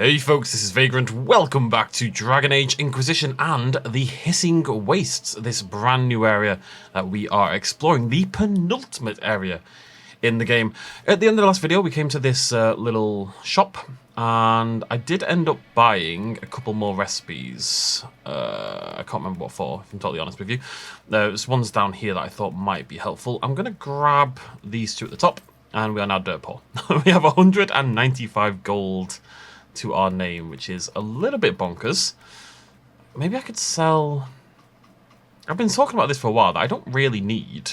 Hey folks, this is Vagrant. Welcome back to Dragon Age Inquisition and the Hissing Wastes, this brand new area that we are exploring, the penultimate area in the game. At the end of the last video, we came to this little shop, and I did end up buying a couple more recipes. I can't remember what for, if I'm totally honest with you. There's ones down here that I thought might be helpful. I'm going to grab these two at the top, and we are now dirt poor. We have 195 gold to our name, which is a little bit bonkers. Maybe I could sell... I've been talking about this for a while that I don't really need.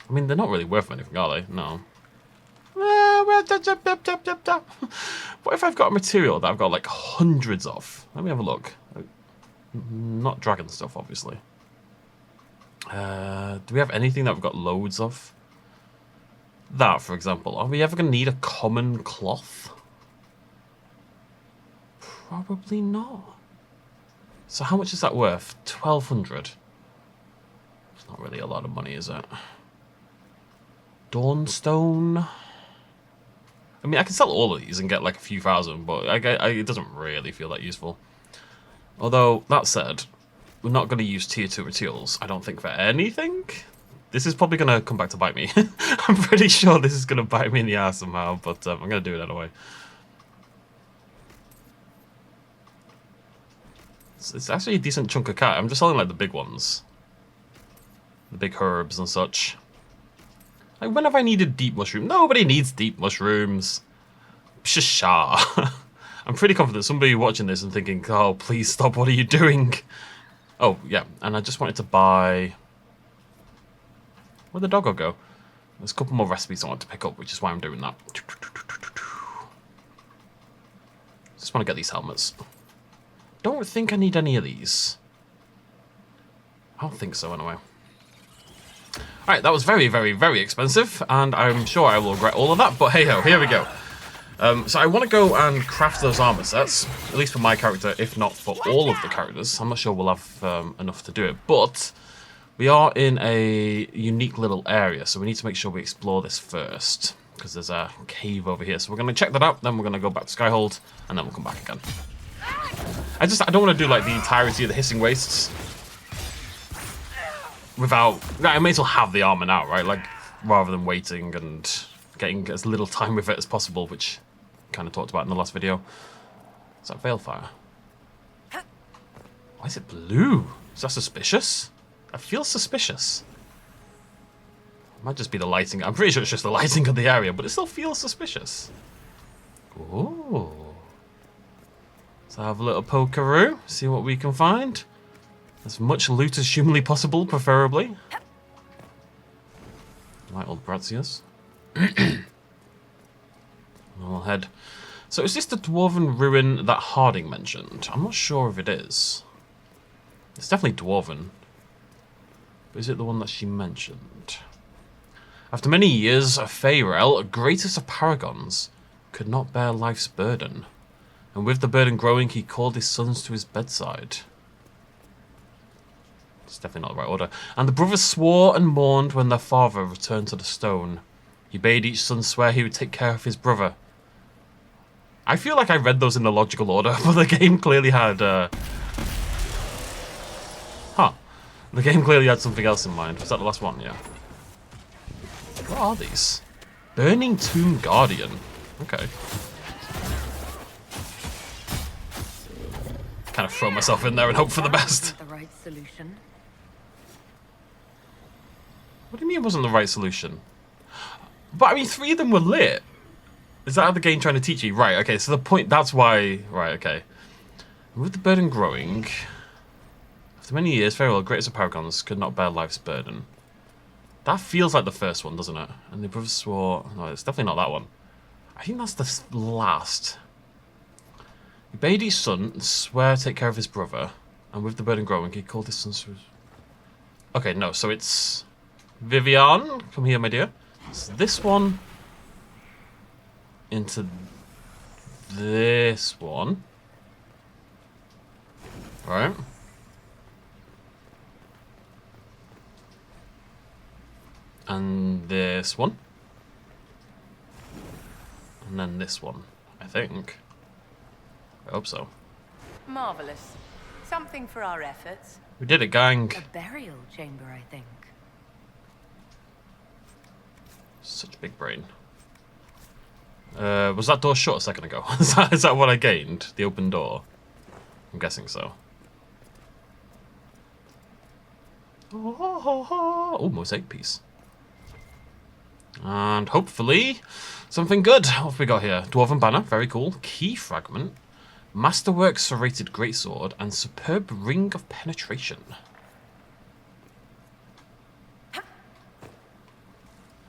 I mean, they're not really worth anything, are they? No. What if I've got a material that I've got like hundreds of? Let me have a look. Not dragon stuff, obviously. Do we have anything that we've got loads of? That, for example. Are we ever going to need a common cloth? Probably not. So how much is that worth? 1,200. It's not really a lot of money, is it? Dawnstone. I mean, I can sell all of these and get like a few thousand, but it doesn't really feel that useful. Although, that said, we're not going to use tier 2 materials, I don't think, for anything. This is probably going to come back to bite me. I'm pretty sure this is going to bite me in the ass somehow, but I'm going to do it anyway. It's actually a decent chunk of cat. I'm just selling like the big ones. The big herbs and such. Like, when have I needed deep mushroom? Nobody needs deep mushrooms. Psha. I'm pretty confident somebody watching this and thinking, oh, please stop, what are you doing? Oh, yeah, and I just wanted to buy... Where'd the doggo go? There's a couple more recipes I want to pick up, which is why I'm doing that. Just want to get these helmets. Don't think I need any of these. I don't think so, anyway. Alright, that was very, very, very expensive, and I'm sure I will regret all of that, but hey-ho, here we go. So I want to go and craft those armor sets, at least for my character, if not for all of the characters. I'm not sure we'll have enough to do it, but we are in a unique little area, so we need to make sure we explore this first, because there's a cave over here. So we're going to check that out, then we're going to go back to Skyhold, and then we'll come back again. I don't want to do like the entirety of the Hissing Wastes without... I may as well have the armor now, right? Like, rather than waiting and getting as little time with it as possible, which I kind of talked about in the last video. Is that Veilfire? Why is it blue? Is that suspicious? I feel suspicious. It might just be the lighting. I'm pretty sure it's just the lighting of the area, but it still feels suspicious. Ooh. So have a little pokeroo, see what we can find. As much loot as humanly possible, preferably. Right, old Braziers. I'll head. So is this the dwarven ruin that Harding mentioned? I'm not sure if it is. It's definitely dwarven. But is it the one that she mentioned? After many years, Faerel, greatest of paragons, could not bear life's burden. And with the burden growing, he called his sons to his bedside. It's definitely not the right order. And the brothers swore and mourned when their father returned to the stone. He bade each son swear he would take care of his brother. I feel like I read those in the logical order, but the game clearly had... Huh. The game clearly had something else in mind. Was that the last one? Yeah. What are these? Burning Tomb Guardian. Okay. Kind of throw myself in there and hope for the best. The right solution. What do you mean it wasn't the right solution? But I mean, 3 of them were lit. Is that how the game trying to teach you? Right, okay, so the point, that's why, right, okay. With the burden growing, after many years, Farewell, greatest of paragons, could not bear life's burden. That feels like the first one, doesn't it? And the brothers swore, no, it's definitely not that one. I think that's the last. He bade his son swear to take care of his brother, and with the burden growing, he called his sons to his... Okay, no, so it's... Vivian, come here, my dear. It's this one into this one. Right. And this one. And then this one, I think. I hope so. Marvelous. Something for our efforts. We did it, gang. A burial chamber, I think. Such a big brain. Was that door shut a second ago? Is that what I gained? The open door? I'm guessing so. Oh, mosaic piece. And hopefully something good. What have we got here? Dwarven banner, very cool. Key fragment. Masterwork serrated greatsword and superb ring of penetration.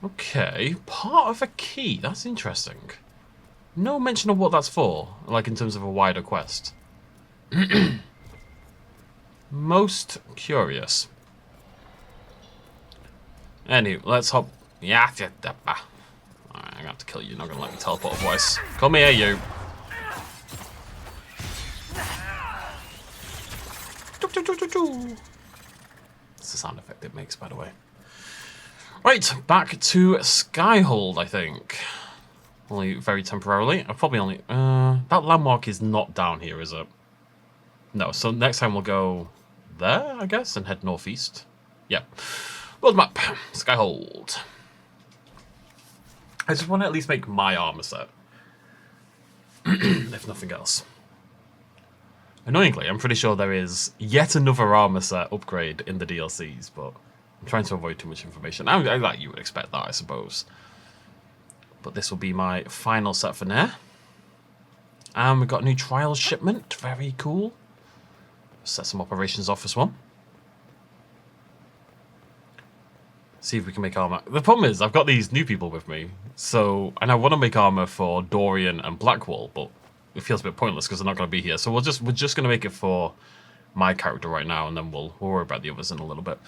Okay, part of a key. That's interesting. No mention of what that's for, like in terms of a wider quest. Most curious. Anyway, let's hop. Yeah, alright, I'm gonna have to kill you. You're not gonna let me teleport otherwise. Come here, you. That's the sound effect it makes, by the way. Right, back to Skyhold, I think. Only very temporarily. I'll probably only... that landmark is not down here, is it? No, so next time we'll go there, I guess, and head northeast. Yeah. World map. Skyhold. I just want to at least make my armor set. If nothing else. Annoyingly, I'm pretty sure there is yet another armor set upgrade in the DLCs, but I'm trying to avoid too much information. I like you would expect that, I suppose. But this will be my final set for now. And we've got a new trials shipment. Very cool. Set some operations off as well. See if we can make armor. The problem is, I've got these new people with me. So, and I want to make armor for Dorian and Blackwall, but it feels a bit pointless because they're not going to be here. So we're just going to make it for my character right now, and then we'll worry about the others in a little bit.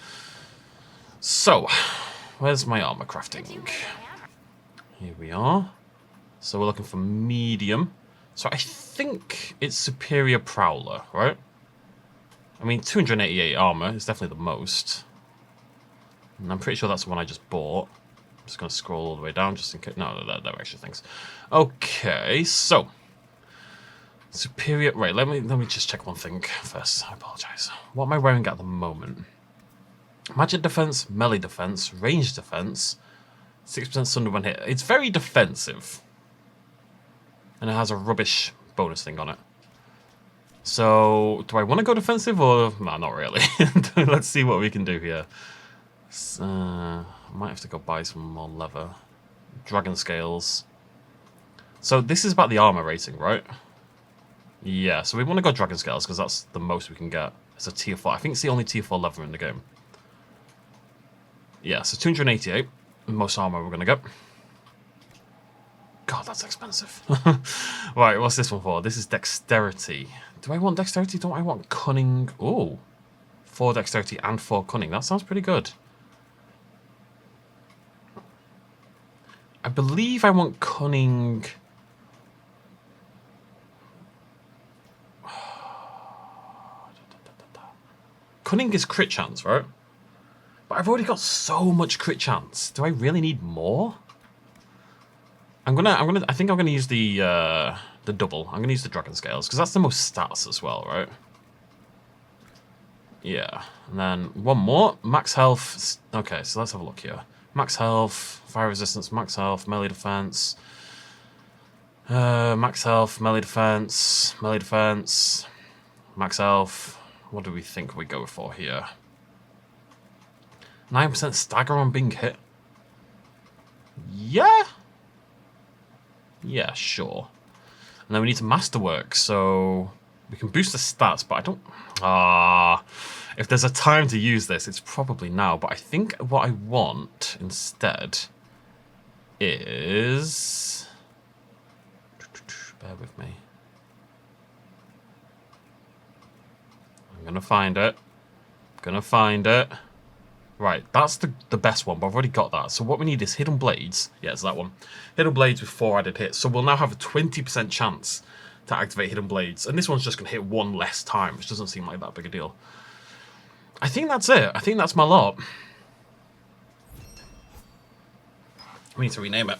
So, where's my armor crafting? Here we are. So we're looking for medium. So I think it's superior prowler, right? I mean, 288 armor is definitely the most. And I'm pretty sure that's the one I just bought. I'm just going to scroll all the way down just in case. No, there are extra things. Okay, so superior. Right, let me just check one thing first. I apologize. What am I wearing at the moment? Magic defense, melee defense, range defense, 6% sunder when hit. It's very defensive, and it has a rubbish bonus thing on it. So, do I want to go defensive or no? Not really. Let's see what we can do here. I might have to go buy some more leather. Dragon scales. So this is about the armor rating, right? Yeah, so we want to go dragon scales because that's the most we can get. It's a tier 4. I think it's the only tier 4 leather in the game. Yeah, so 288. Most armor we're going to get. God, that's expensive. Right, what's this one for? This is dexterity. Do I want dexterity? Don't I want cunning? Oh, 4 dexterity and 4 cunning. That sounds pretty good. I believe I want cunning. Cunning is crit chance, right? But I've already got so much crit chance. Do I really need more? I think I'm gonna use the double. I'm gonna use the dragon scales because that's the most stats as well, right? Yeah, and then one more max health. Okay, so let's have a look here. Max health, fire resistance, max health, melee defense. Max health, melee defense, max health. What do we think we go for here? 9% stagger on being hit. Yeah. Yeah, sure. And then we need to masterwork, so we can boost the stats, but I don't... if there's a time to use this, it's probably now. But I think what I want instead is... Bear with me. I'm going to find it. Right, that's the best one, but I've already got that. So what we need is Hidden Blades. Yeah, it's that one. Hidden Blades with 4 added hits. So we'll now have a 20% chance to activate Hidden Blades. And this one's just going to hit 1 less time, which doesn't seem like that big a deal. I think that's it. I think that's my lot. We need to rename it.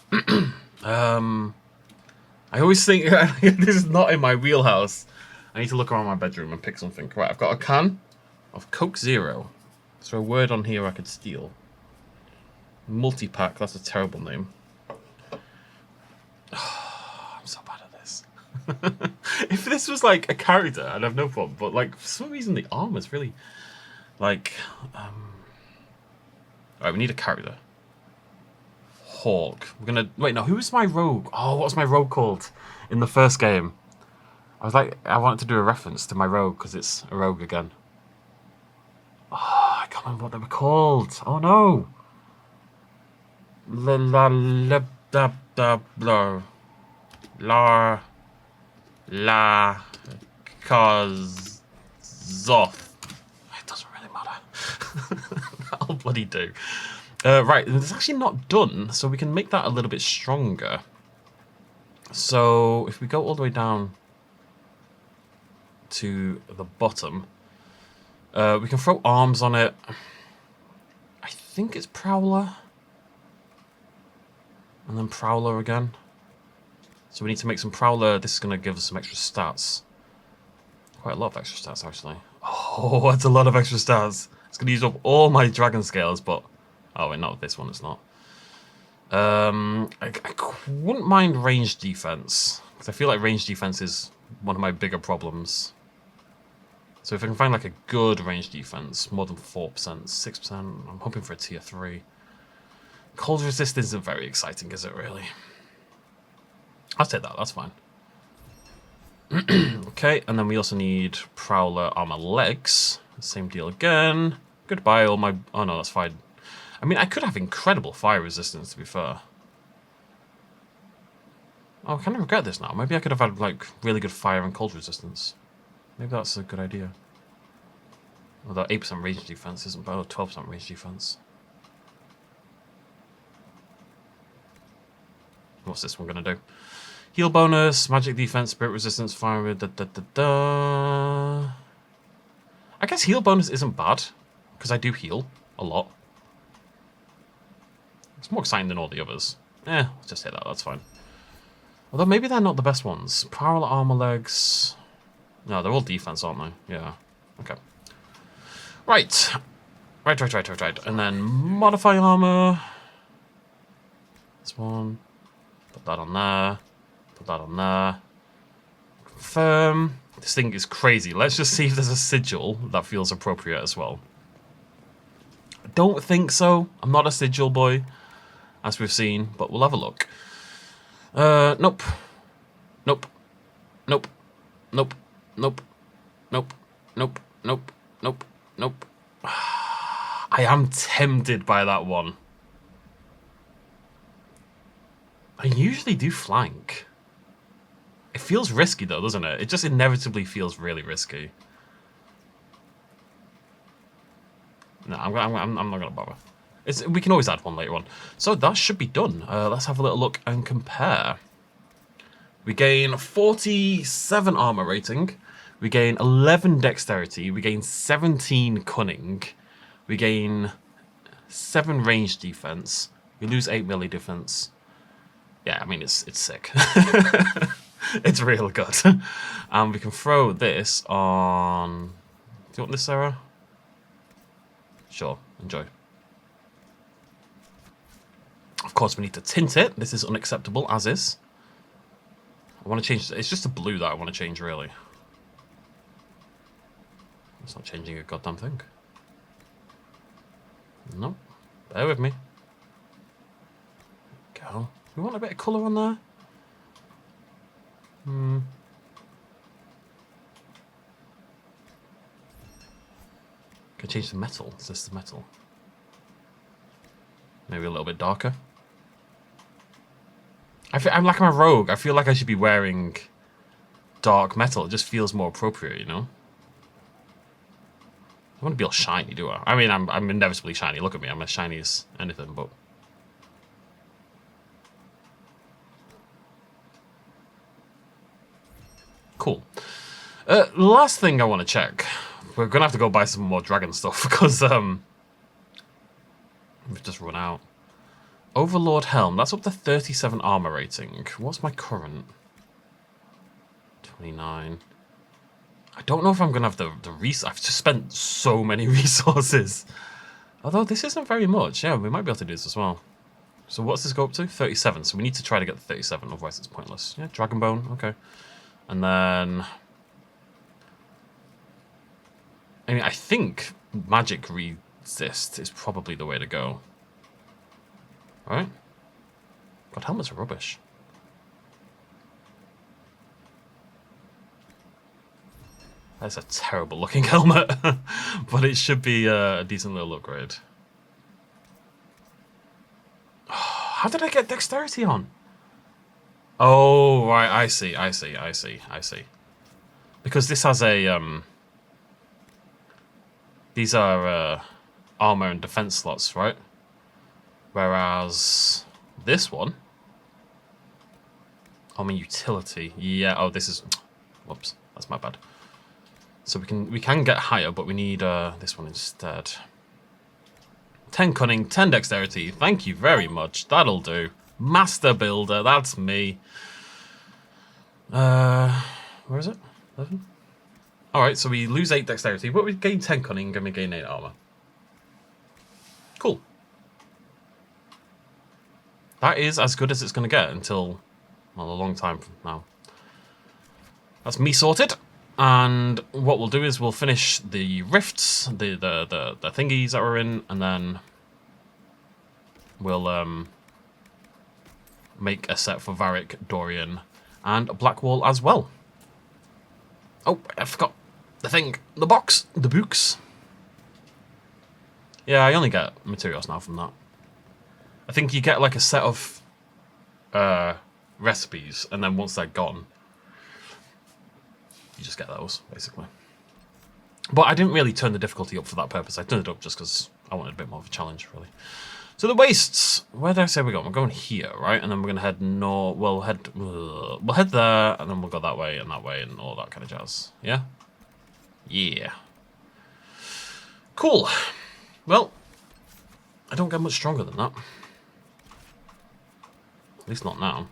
I always think this is not in my wheelhouse. I need to look around my bedroom and pick something. Right, I've got a can of Coke Zero. Is there a word on here I could steal? Multi-pack, that's a terrible name. Oh, I'm so bad at this. If this was like a character, I'd have no problem. But like, for some reason, the armor's really like. Alright, we need a character. Hawk. We're gonna wait. No, who was my rogue? Oh, what was my rogue called in the first game? I was like, I wanted to do a reference to my rogue because it's a rogue again. Oh, I can't remember what they were called. Oh no. La la la da da blah. La la cause zoth. It doesn't really matter. That'll bloody do. Right, it's actually not done, so we can make that a little bit stronger. So if we go all the way down to the bottom, we can throw arms on it. I think it's Prowler. And then Prowler again. So we need to make some Prowler. This is going to give us some extra stats. Quite a lot of extra stats, actually. Oh, that's a lot of extra stats. It's going to use up all my dragon scales, but... Oh, wait, not this one, it's not. I wouldn't mind range defense, because I feel like range defense is one of my bigger problems. So if I can find like a good range defense, more than 4%, 6%, I'm hoping for a tier 3. Cold resistance isn't very exciting, is it really? I'll take that, that's fine. Okay, and then we also need Prowler armor legs. Same deal again. Goodbye, all my... Oh no, that's fine. I mean, I could have incredible fire resistance, to be fair. Oh, I kind of regret this now. Maybe I could have had, like, really good fire and cold resistance. Maybe that's a good idea. Although 8% range defense isn't bad, or 12% range defense. What's this one going to do? Heal bonus, magic defense, spirit resistance, fire... I guess heal bonus isn't bad, because I do heal a lot. It's more exciting than all the others. Let's just hit that, that's fine. Although maybe they're not the best ones. Power armor legs... No, they're all defense, aren't they? Yeah. Okay. Right. Right. And then modify armor. This one. Put that on there. Put that on there. Confirm. This thing is crazy. Let's just see if there's a sigil that feels appropriate as well. I don't think so. I'm not a sigil boy, as we've seen, but we'll have a look. Nope. Nope. Nope. Nope. Nope. Nope. Nope. Nope. Nope. Nope. I am tempted by that one. I usually do flank. It feels risky though, doesn't it? It just inevitably feels really risky. No, I'm not gonna bother. We can always add one later on. So that should be done. Let's have a little look and compare. We gain 47 armor rating. We gain 11 dexterity. We gain 17 cunning. We gain 7 range defense. We lose 8 melee defense. Yeah, I mean, it's sick. It's real good. And we can throw this on... Do you want this, Sarah? Sure, enjoy. Of course, we need to tint it. This is unacceptable, as is. I want to change... It's just the blue that I want to change, really. It's not changing a goddamn thing. No. Bear with me. Go. We want a bit of colour on there. Can I change the metal? Is this the metal? Maybe a little bit darker. I'm like I'm a rogue. I feel like I should be wearing dark metal. It just feels more appropriate, you know? I want to be all shiny, do I? I mean, I'm inevitably shiny. Look at me. I'm as shiny as anything, but... Cool. Last thing I want to check. We're going to have to go buy some more dragon stuff because we've just run out. Overlord Helm. That's up to 37 armor rating. What's my current? 29. I don't know if I'm going to have the resources. I've just spent so many resources. Although this isn't very much. Yeah, we might be able to do this as well. So what's this go up to? 37. So we need to try to get the 37, otherwise it's pointless. Yeah, Dragon Bone. Okay. And then... I mean, I think magic resist is probably the way to go. Right? God, helmets are rubbish. That's a terrible looking helmet. But it should be a decent little upgrade. How did I get dexterity on? Oh, right, I see. Because this has a, these are armor and defense slots, right? Whereas this one, armor utility, yeah. Oh, this is, whoops, that's my bad. So we can get higher, but we need this one instead. 10 cunning, 10 dexterity. Thank you very much. That'll do. Master builder, that's me. Where is it? 11. All right, so we lose 8 dexterity, but we gain 10 cunning and we gain 8 armor. Cool. That is as good as it's going to get until, well, a long time from now. That's me sorted. And what we'll do is we'll finish the rifts, the thingies that we're in, and then we'll make a set for Varric, Dorian, and Blackwall as well. Oh, I forgot the thing, the box, the books. Yeah, I only get materials now from that. I think you get like a set of recipes, and then once they're gone, you just get those, basically. But I didn't really turn the difficulty up for that purpose. I turned it up just because I wanted a bit more of a challenge, really. So the wastes, where did I say we're going? We're going here, right? And then we're going to head north. We'll head there, and then we'll go that way, and all that kind of jazz. Yeah? Yeah. Cool. Well, I don't get much stronger than that. At least not now.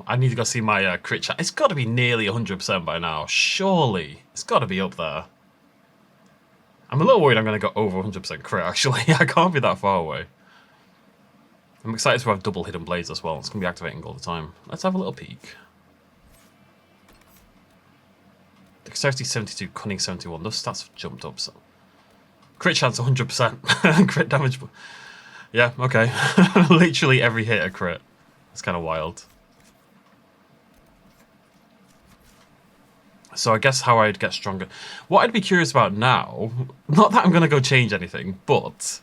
I need to go see my crit chat. It's got to be nearly 100% by now. Surely. It's got to be up there. I'm a little worried I'm going to go over 100% crit, actually. I can't be that far away. I'm excited to have double hidden blades as well. It's going to be activating all the time. Let's have a little peek. Dexterity 72, cunning 71. Those stats have jumped up. So. Crit chance 100%. Crit damage. Yeah, okay. Literally every hit a crit. It's kind of wild. So I guess how I'd get stronger. What I'd be curious about now, not that I'm going to go change anything, but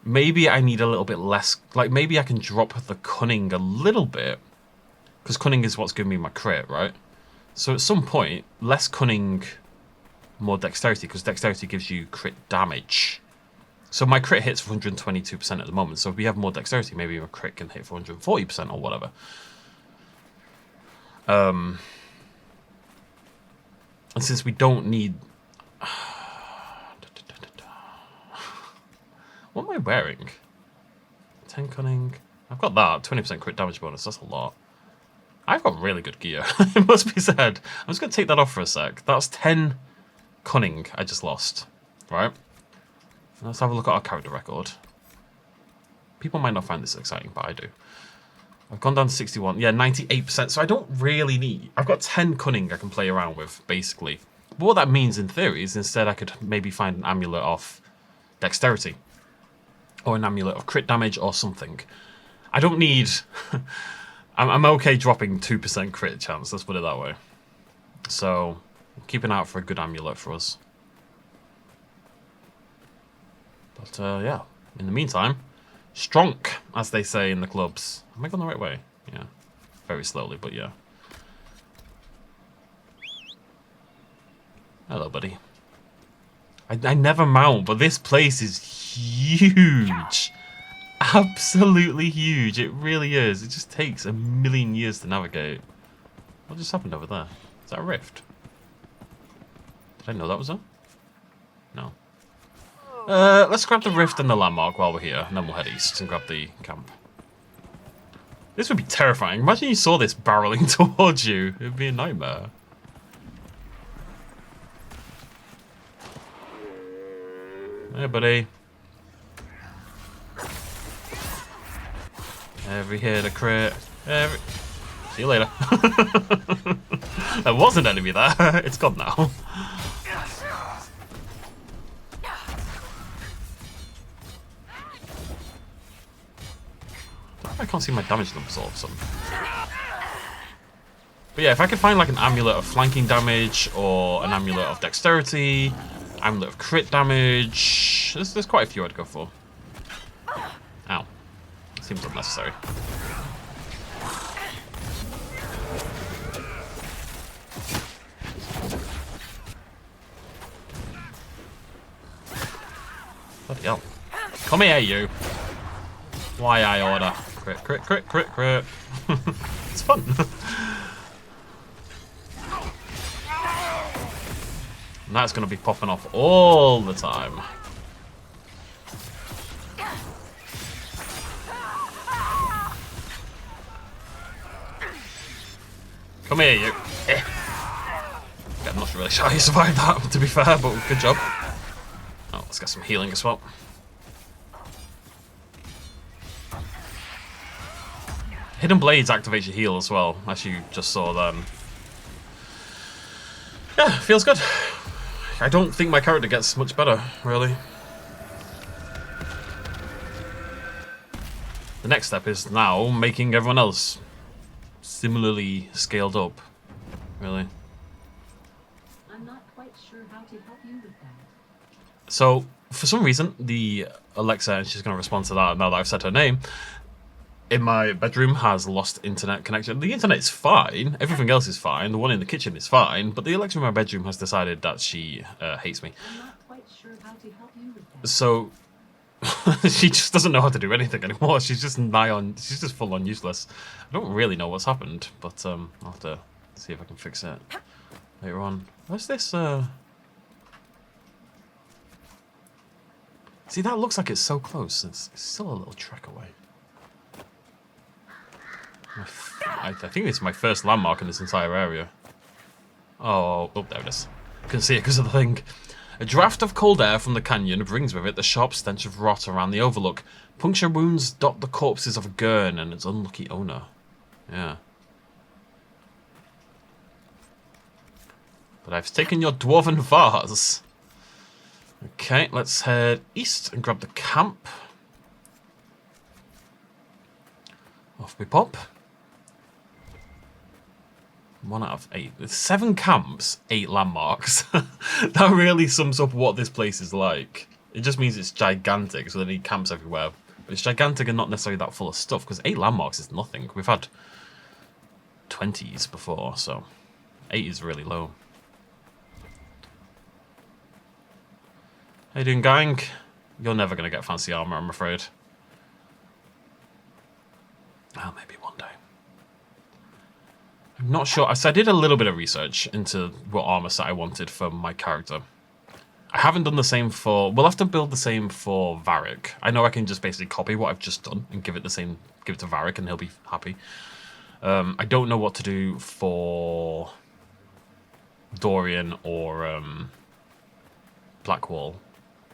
maybe I need a little bit less, like maybe I can drop the cunning a little bit, because cunning is what's giving me my crit, right? So at some point, less cunning, more dexterity, because dexterity gives you crit damage. So my crit hits for 122% at the moment, so if we have more dexterity, maybe my crit can hit for 140% or whatever. And since we don't need... What am I wearing? 10 cunning. I've got that. 20% crit damage bonus. That's a lot. I've got really good gear. It must be said. I'm just going to take that off for a sec. That's 10 cunning I just lost. Right? Let's have a look at our character record. People might not find this exciting, but I do. I've gone down to 61. Yeah, 98%. So I don't really need... I've got 10 cunning I can play around with, basically. But what that means in theory is instead I could maybe find an amulet of dexterity. Or an amulet of crit damage or something. I don't need... I'm okay dropping 2% crit chance, let's put it that way. So, keep an eye out for a good amulet for us. But, yeah. In the meantime... Stronk, as they say in the clubs. Am I going the right way? Yeah. Very slowly, but yeah. Hello, buddy. I never mount, but this place is huge. Absolutely huge. It really is. It just takes a million years to navigate. What just happened over there? Is that a rift? Did I know that was there? No. Let's grab the rift and the landmark while we're here, and then we'll head east and grab the camp. This would be terrifying. Imagine you saw this barreling towards you. It would be a nightmare. Hey, buddy. Every hit a crit. See you later. There was an enemy there. It's gone now. I can't see my damage numbers all of a sudden. But yeah, if I could find like an amulet of flanking damage or an amulet of dexterity, amulet of crit damage, there's quite a few I'd go for. Ow. Seems unnecessary. Bloody hell. Come here, you. Why I order. Crit, crit, crit, crit, crit. It's fun. And that's going to be popping off all the time. Come here, you. Yeah, I'm not really sure how you survived that, to be fair, but good job. Oh, let's get some healing as well. Hidden Blades activates your heal as well, as you just saw then. Yeah, feels good. I don't think my character gets much better, really. The next step is now making everyone else similarly scaled up, really. I'm not quite sure how to help you with that. So, for some reason, the Alexa, and she's going to respond to that now that I've said her name, in my bedroom has lost internet connection. The internet's fine, everything else is fine, the one in the kitchen is fine, but the Alexa in my bedroom has decided that she hates me. I'm not quite sure how to help you with that. So, she just doesn't know how to do anything anymore. She's just she's just full on useless. I don't really know what's happened, but I'll have to see if I can fix it later on. Where's this, See, that looks like it's so close. It's still a little trek away. I think it's my first landmark in this entire area. Oh, there it is. I couldn't see it because of the thing. A draft of cold air from the canyon brings with it the sharp stench of rot around the overlook. Puncture wounds dot the corpses of a gurn and its unlucky owner. Yeah. But I've taken your dwarven vase. Okay, let's head east and grab the camp. Off we pop. 1 out of 8. There's 7 camps, 8 landmarks. That really sums up what this place is like. It just means it's gigantic, so they need camps everywhere. But it's gigantic and not necessarily that full of stuff, because 8 landmarks is nothing. We've had 20s before, so 8 is really low. How you doing, gang? You're never going to get fancy armor, I'm afraid. Oh, maybe one day. I'm not sure. So I did a little bit of research into what armor set I wanted for my character. I haven't done the same for... We'll have to build the same for Varric. I know I can just basically copy what I've just done and give it the same... Give it to Varric and he'll be happy. I don't know what to do for Dorian or Blackwall.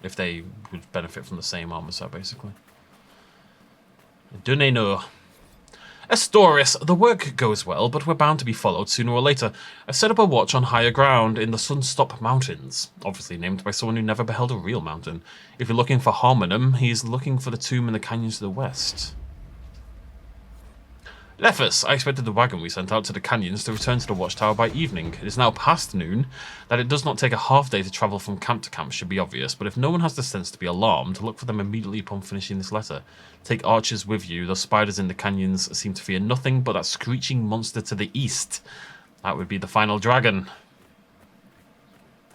If they would benefit from the same armor set, basically. I don't know. Astoris, the work goes well, but we're bound to be followed sooner or later. I've set up a watch on higher ground in the Sunstop Mountains, obviously named by someone who never beheld a real mountain. If you're looking for Harmonum, he's looking for the tomb in the canyons to the west. Leffus, I expected the wagon we sent out to the canyons to return to the watchtower by evening. It is now past noon. That it does not take a half day to travel from camp to camp should be obvious, but if no one has the sense to be alarmed, look for them immediately upon finishing this letter. Take archers with you. Those spiders in the canyons seem to fear nothing but that screeching monster to the east. That would be the final dragon.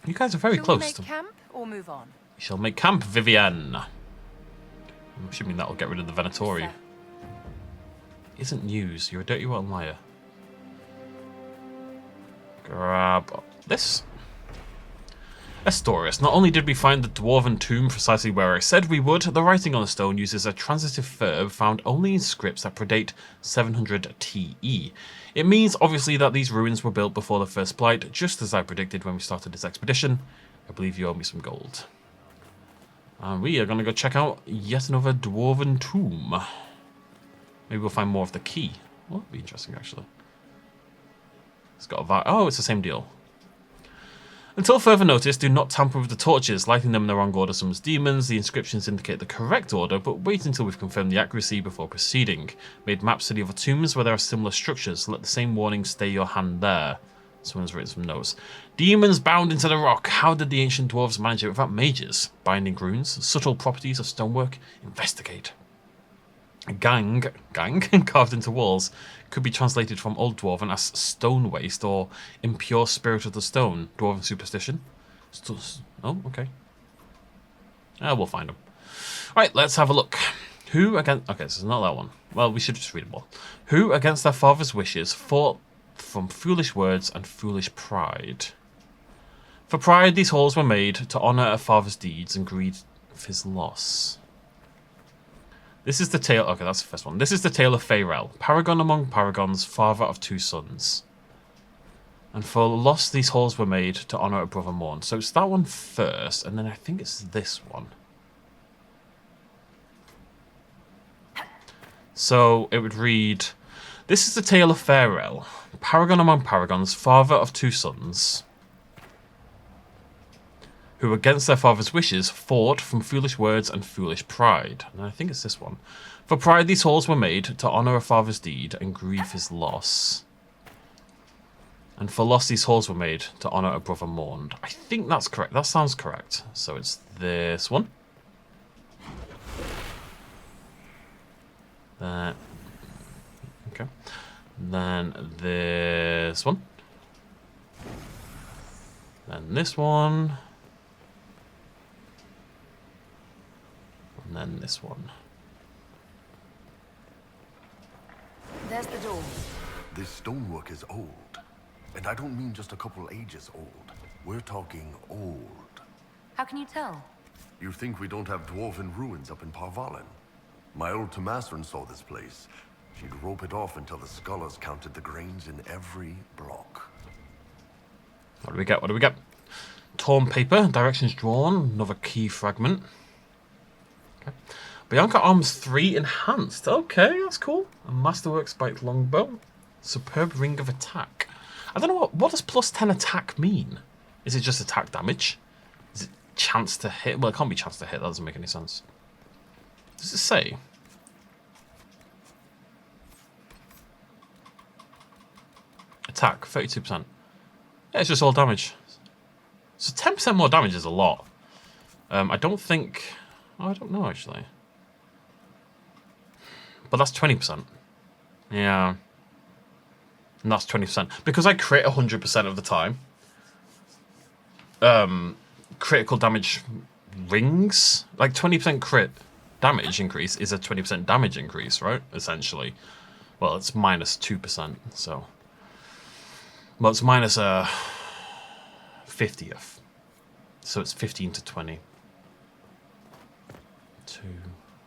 You guys are very Shall close. we make camp or move on? We shall make camp, Vivienne. I'm assuming that'll get rid of the Venatori. Sir. Isn't news. You're a dirty rotten liar. Grab this. Astorius, not only did we find the dwarven tomb precisely where I said we would, the writing on the stone uses a transitive verb found only in scripts that predate 700 TE. It means, obviously, that these ruins were built before the First Blight, just as I predicted when we started this expedition. I believe you owe me some gold. And we are going to go check out yet another dwarven tomb. Maybe we'll find more of the key. Well, that'd be interesting, actually. It's got a oh, it's the same deal. Until further notice, do not tamper with the torches. Lighting them in the wrong order summons demons. The inscriptions indicate the correct order, but wait until we've confirmed the accuracy before proceeding. Made maps to the other tombs where there are similar structures. Let the same warning stay your hand there. Someone's written some notes. Demons bound into the rock. How did the ancient dwarves manage it without mages? Binding runes, subtle properties of stonework. Investigate. Gang carved into walls could be translated from Old Dwarven as stone waste or impure spirit of the stone. Dwarven superstition. Oh, okay. We'll find them. Right, let's have a look. Who against... Okay, this is not that one. Well, we should just read them all. Who against their father's wishes fought from foolish words and foolish pride. For pride, these halls were made to honour a father's deeds and grieve his loss. This is the tale... Okay, that's the first one. This is the tale of Faerel, paragon among paragons, father of 2 sons. And for loss, these halls were made to honour a brother mourn. So it's that one first, and then I think it's this one. So it would read... This is the tale of Faerel, paragon among paragons, father of 2 sons, who against their father's wishes fought from foolish words and foolish pride. And I think it's this one. For pride these halls were made to honour a father's deed and grieve his loss. And for loss these halls were made to honour a brother mourned. I think that's correct. That sounds correct. So it's this one. That. Okay. Then this one. Then this one. And then this one. There's the door. This stonework is old. And I don't mean just a couple ages old. We're talking old. How can you tell? You think we don't have dwarven ruins up in Parvalen? My old Tomasson saw this place. She'd rope it off until the scholars counted the grains in every block. What do we get? What do we get? Torn paper, directions drawn, another key fragment. Okay. Bianca Arms 3 enhanced. Okay, that's cool. A Masterwork spiked longbow. Superb ring of attack. I don't know what does plus 10 attack mean? Is it just attack damage? Is it chance to hit? Well, it can't be chance to hit. That doesn't make any sense. Does it say? Attack 32%. Yeah, it's just all damage. So 10% more damage is a lot. I don't think... Oh, I don't know, actually. But that's 20%. Yeah. And that's 20%. Because I crit 100% of the time. Critical damage rings. Like 20% crit damage increase is a 20% damage increase, right? Essentially. Well, it's minus 2%, so... Well, it's minus a 50th. So it's 15 to 20.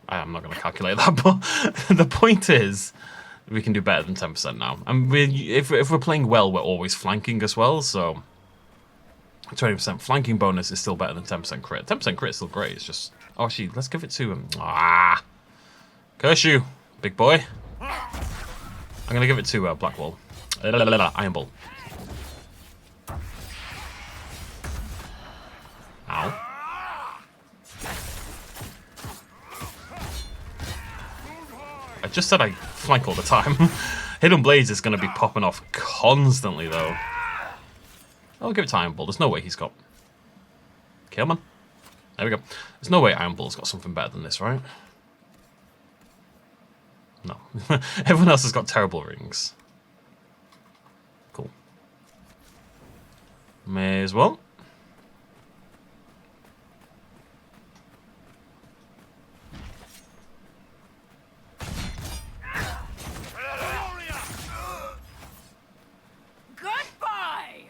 I'm not going to calculate that, but the point is we can do better than 10% now. And if we're playing well, we're always flanking as well, so 20% flanking bonus is still better than 10% crit. 10% crit is still great, it's just... Oh, actually, let's give it to him. Ah! Curse you, big boy. I'm going to give it to Blackwall. Iron Ball. Ow. I just said I flank all the time. Hidden Blades is going to be popping off constantly, though. I'll give it to Iron Ball. There's no way he's got... Come on. There we go. There's no way Iron Ball's got something better than this, right? No. Everyone else has got terrible rings. Cool. May as well. Goodbye!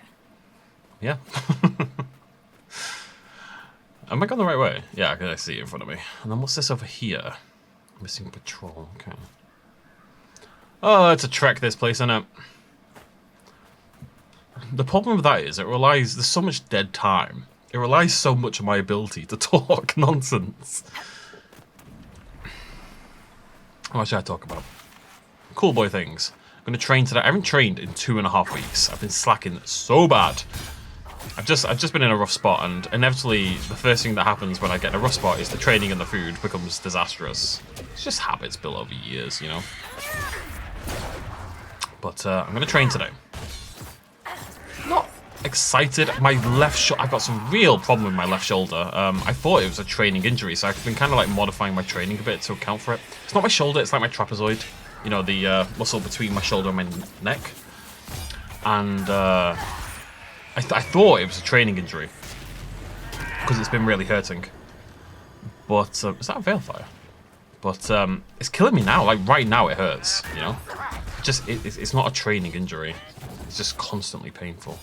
Yeah. Am I going the right way? Yeah, I see it in front of me. And then what's this over here? Missing patrol. Okay. Oh, it's a trek, this place, isn't it? The problem with that is it relies... There's so much dead time. It relies so much on my ability to talk nonsense. What should I talk about? Cool boy things. I'm going to train today. I haven't trained in 2.5 weeks. I've been slacking so bad. I've just been in a rough spot, and inevitably the first thing that happens when I get in a rough spot is the training and the food becomes disastrous. It's just habits built over years, you know. But I'm going to train today. Not excited. My left shoulder... I've got some real problem with my left shoulder. I thought it was a training injury, so I've been kind of like modifying my training a bit to account for it. It's not my shoulder, it's like my trapezoid. You know, the muscle between my shoulder and my neck. And I thought it was a training injury. Because it's been really hurting. But, is that a Veilfire? But it's killing me now. Like, right now it hurts, you know? It's not a training injury. It's just constantly painful.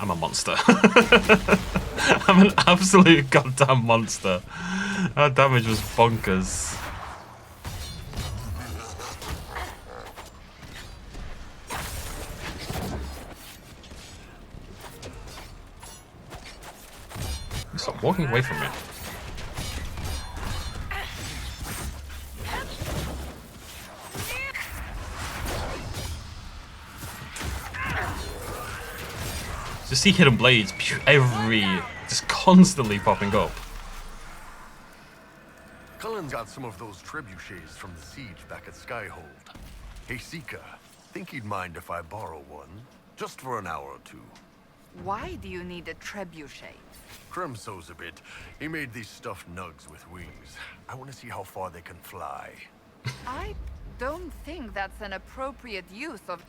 I'm a monster. I'm an absolute goddamn monster. That damage was bonkers. Stop walking away from me. Just see hidden blades just constantly popping up. Cullen's got some of those trebuchets from the siege back at Skyhold. Hey, Seeker, think he'd mind if I borrow one? Just for an hour or two. Why do you need a trebuchet? Crimso's a bit. He made these stuffed nugs with wings. I want to see how far they can fly. I don't think that's an appropriate use of...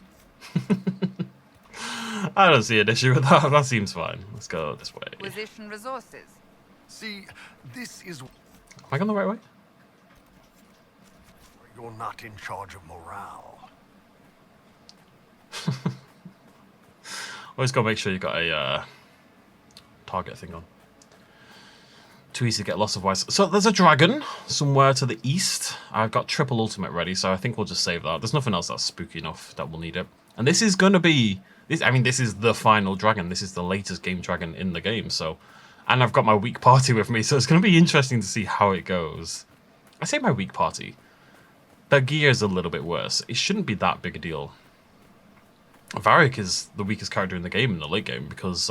I don't see an issue with that. That seems fine. Let's go this way. Inquisition resources. See, this is... Am I going the right way? You're not in charge of morale. Always gotta make sure you got a target thing on. Too easy to get lost otherwise. So there's a dragon somewhere to the east. I've got triple ultimate ready, so I think we'll just save that. There's nothing else that's spooky enough that we'll need it. And this is gonna be... this is the final dragon. This is the latest game dragon in the game, so... And I've got my weak party with me, so it's gonna be interesting to see how it goes. I say my weak party. Their gear is a little bit worse. It shouldn't be that big a deal. Varric is the weakest character in the game in the late game because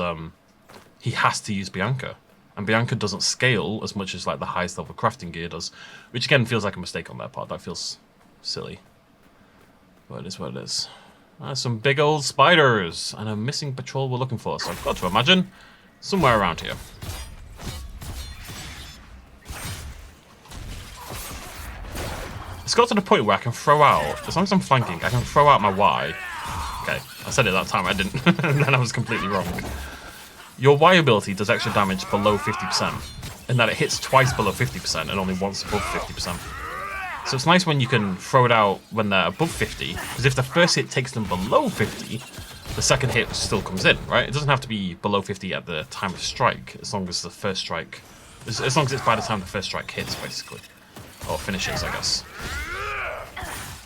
he has to use Bianca. And Bianca doesn't scale as much as like the highest level crafting gear does. Which again feels like a mistake on their part. That feels silly. But it is what it is. Some big old spiders and a missing patrol we're looking for. So I've got to imagine somewhere around here. It's got to the point where I can throw out, as long as I'm flanking, I can throw out my Y. Okay, I said it that time, I didn't, and then I was completely wrong. Your Y ability does extra damage below 50%, in that it hits twice below 50% and only once above 50%. So it's nice when you can throw it out when they're above 50, because if the first hit takes them below 50, the second hit still comes in, right? It doesn't have to be below 50 at the time of strike, as long as the first strike, as long as it's by the time the first strike hits, basically. Or finishes, I guess.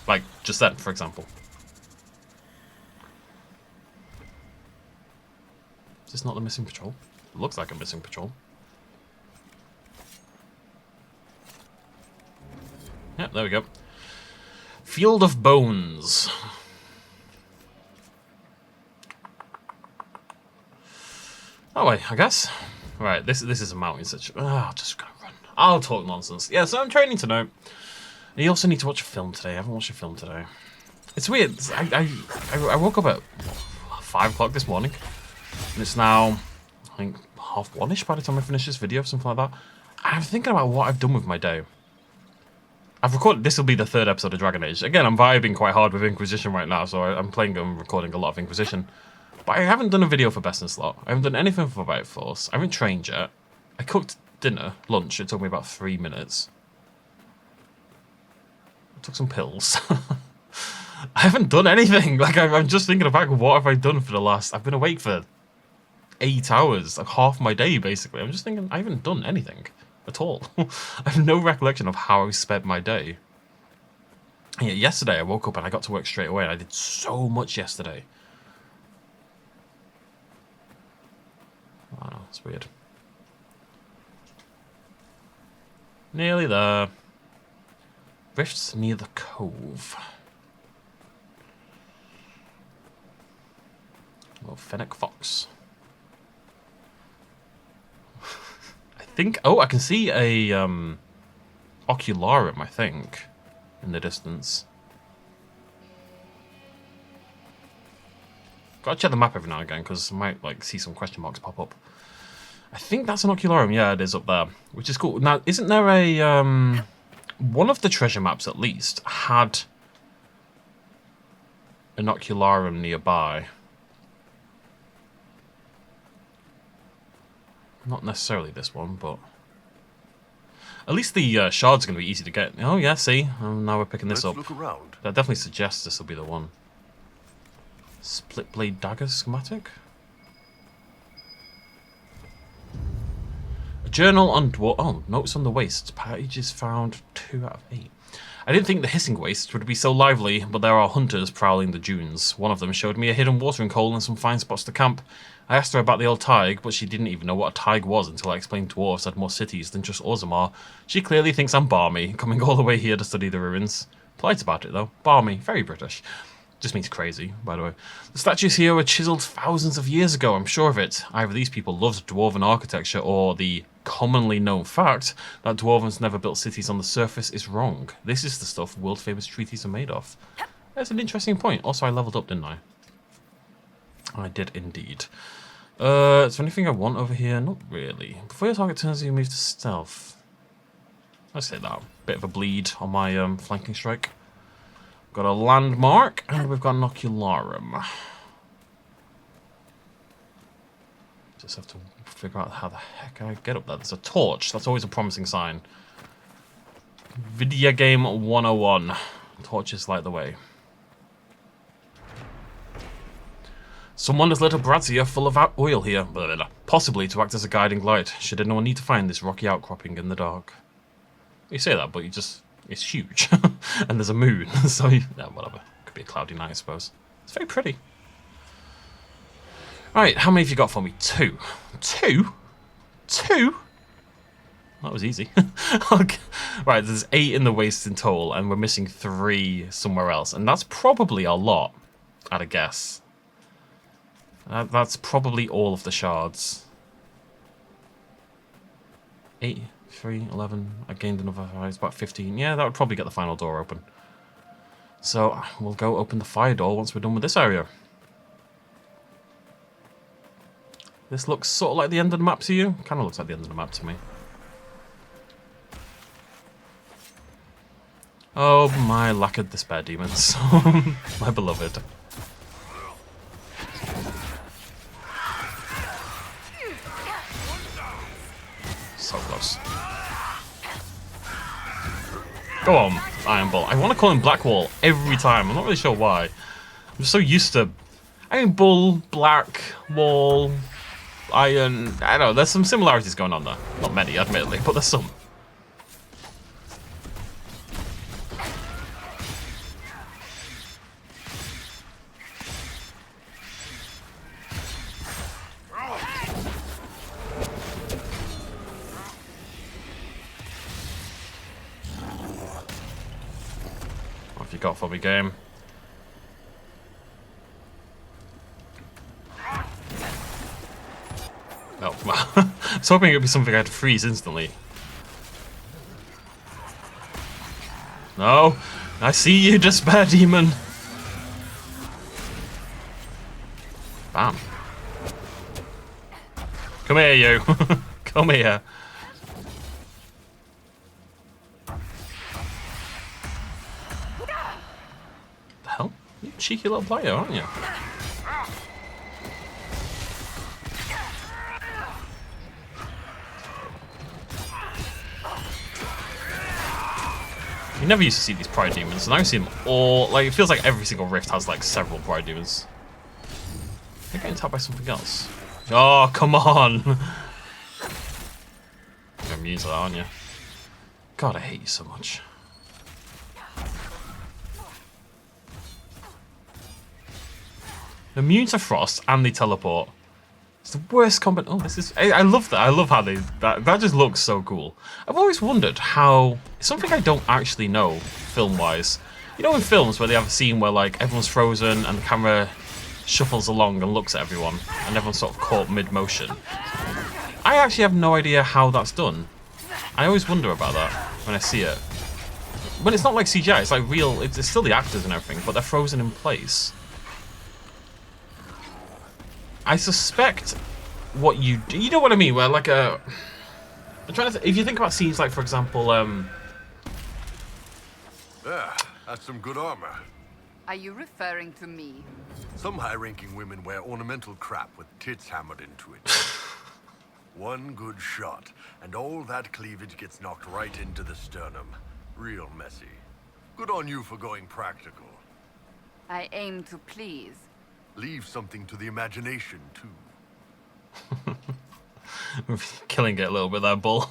Like, just then, for example. Is this not the missing patrol? It looks like a missing patrol. Yep, there we go. Field of Bones. Oh wait, I guess. Right, this is a mountain such. Oh, just gonna run. I'll talk nonsense. Yeah, so I'm training tonight. And you also need to watch a film today. I haven't watched a film today. It's weird. I woke up at 5 o'clock this morning. And it's now, I think, 1:30ish by the time I finish this video, something like that. And I'm thinking about what I've done with my day. I've recorded, this will be the 3rd episode of Dragon Age. Again, I'm vibing quite hard with Inquisition right now, so I'm playing and recording a lot of Inquisition. But I haven't done a video for Best in Slot. I haven't done anything for Bite Force. I haven't trained yet. I cooked dinner, lunch. It took me about 3 minutes. I took some pills. I haven't done anything. Like, I'm just thinking about what have I done for the last... I've been awake for 8 hours, like half my day basically. I'm just thinking I haven't done anything at all. I have no recollection of how I spent my day. And yet yesterday I woke up and I got to work straight away. I did so much yesterday. I don't know, it's weird. Nearly there. Rifts near the cove. Oh, Fennec Fox. I think... Oh, I can see a Ocularum, I think, in the distance. Gotta check the map every now and again, because I might like see some question marks pop up. I think that's an Ocularum. Yeah, it is up there, which is cool. Now, isn't there a... one of the treasure maps, at least, had an Ocularum nearby. Not necessarily this one, but... At least the shards are going to be easy to get. Oh, yeah, see? Now we're picking this up. Let's look around. That definitely suggests this will be the one. Split blade dagger schematic? A journal on dwarf... Oh, notes on the wastes. Pages found 2 out of 8. I didn't think the hissing wastes would be so lively, but there are hunters prowling the dunes. One of them showed me a hidden watering hole and some fine spots to camp. I asked her about the old Tig, but she didn't even know what a Tig was until I explained dwarves had more cities than just Orzammar. She clearly thinks I'm balmy, coming all the way here to study the ruins. Polite about it, though. Balmy. Very British. Just means crazy, by the way. The statues here were chiselled thousands of years ago, I'm sure of it. Either these people loved dwarven architecture, or the commonly known fact that dwarves never built cities on the surface is wrong. This is the stuff world-famous treaties are made of. That's an interesting point. Also, I leveled up, didn't I? I did indeed. Is there anything I want over here? Not really. Before your target turns, you move to stealth. Let's say that. Bit of a bleed on my flanking strike. Got a landmark, and we've got an Ocularum. Just have to figure out how the heck I get up there. There's a torch. That's always a promising sign. Video game 101. Torches light the way. Someone has lit a brazier full of oil here, blah, blah, blah, possibly to act as a guiding light, should anyone need to find this rocky outcropping in the dark. You say that, but you just... It's huge. And there's a moon, so... Yeah, whatever. Could be a cloudy night, I suppose. It's very pretty. Right, how many have you got for me? 2. 2? 2? That was easy. Okay. Right, there's 8 in the waste in total, and we're missing 3 somewhere else. And that's probably a lot, at a guess. That's probably all of the shards. 8, 3, 11. I gained another 5. It's about 15. Yeah, that would probably get the final door open. So we'll go open the fire door once we're done with this area. This looks sort of like the end of the map to you. Kind of looks like the end of the map to me. Oh, my lacquered despair demons. My beloved. So close. Go on, Iron Bull. I want to call him Blackwall every time. I'm not really sure why. I'm just so used to Iron Bull, Black Wall, Iron. I don't know. There's some similarities going on there. Not many, admittedly, but there's some. What have you got for me, game? Oh, well. I was hoping it would be something I had to freeze instantly. No, I see you, despair demon. Bam. Come here, you. Come here. The hell? You cheeky little player, aren't you? You never used to see these pride demons, and now I see them all. Like, it feels like every single rift has like several pride demons. They're getting attacked by something else. Oh, come on. You're immune to that, aren't you? God, I hate you so much. Immune to frost and they teleport. It's the worst combat. Oh, this is. I love that. I love how they. That just looks so cool. I've always wondered how. It's something I don't actually know film-wise. You know, in films where they have a scene where like everyone's frozen and the camera shuffles along and looks at everyone, and everyone's sort of caught mid-motion. I actually have no idea how that's done. I always wonder about that when I see it. When it's not like CGI, it's like real. It's still the actors and everything, but they're frozen in place. I suspect what you do. You know what I mean? Where like a. I'm trying to. If you think about scenes like, for example, That's some good armor. Are you referring to me? Some high-ranking women wear ornamental crap with tits hammered into it. One good shot, and all that cleavage gets knocked right into the sternum. Real messy. Good on you for going practical. I aim to please. Leave something to the imagination, too. Killing it a little bit there, Bull.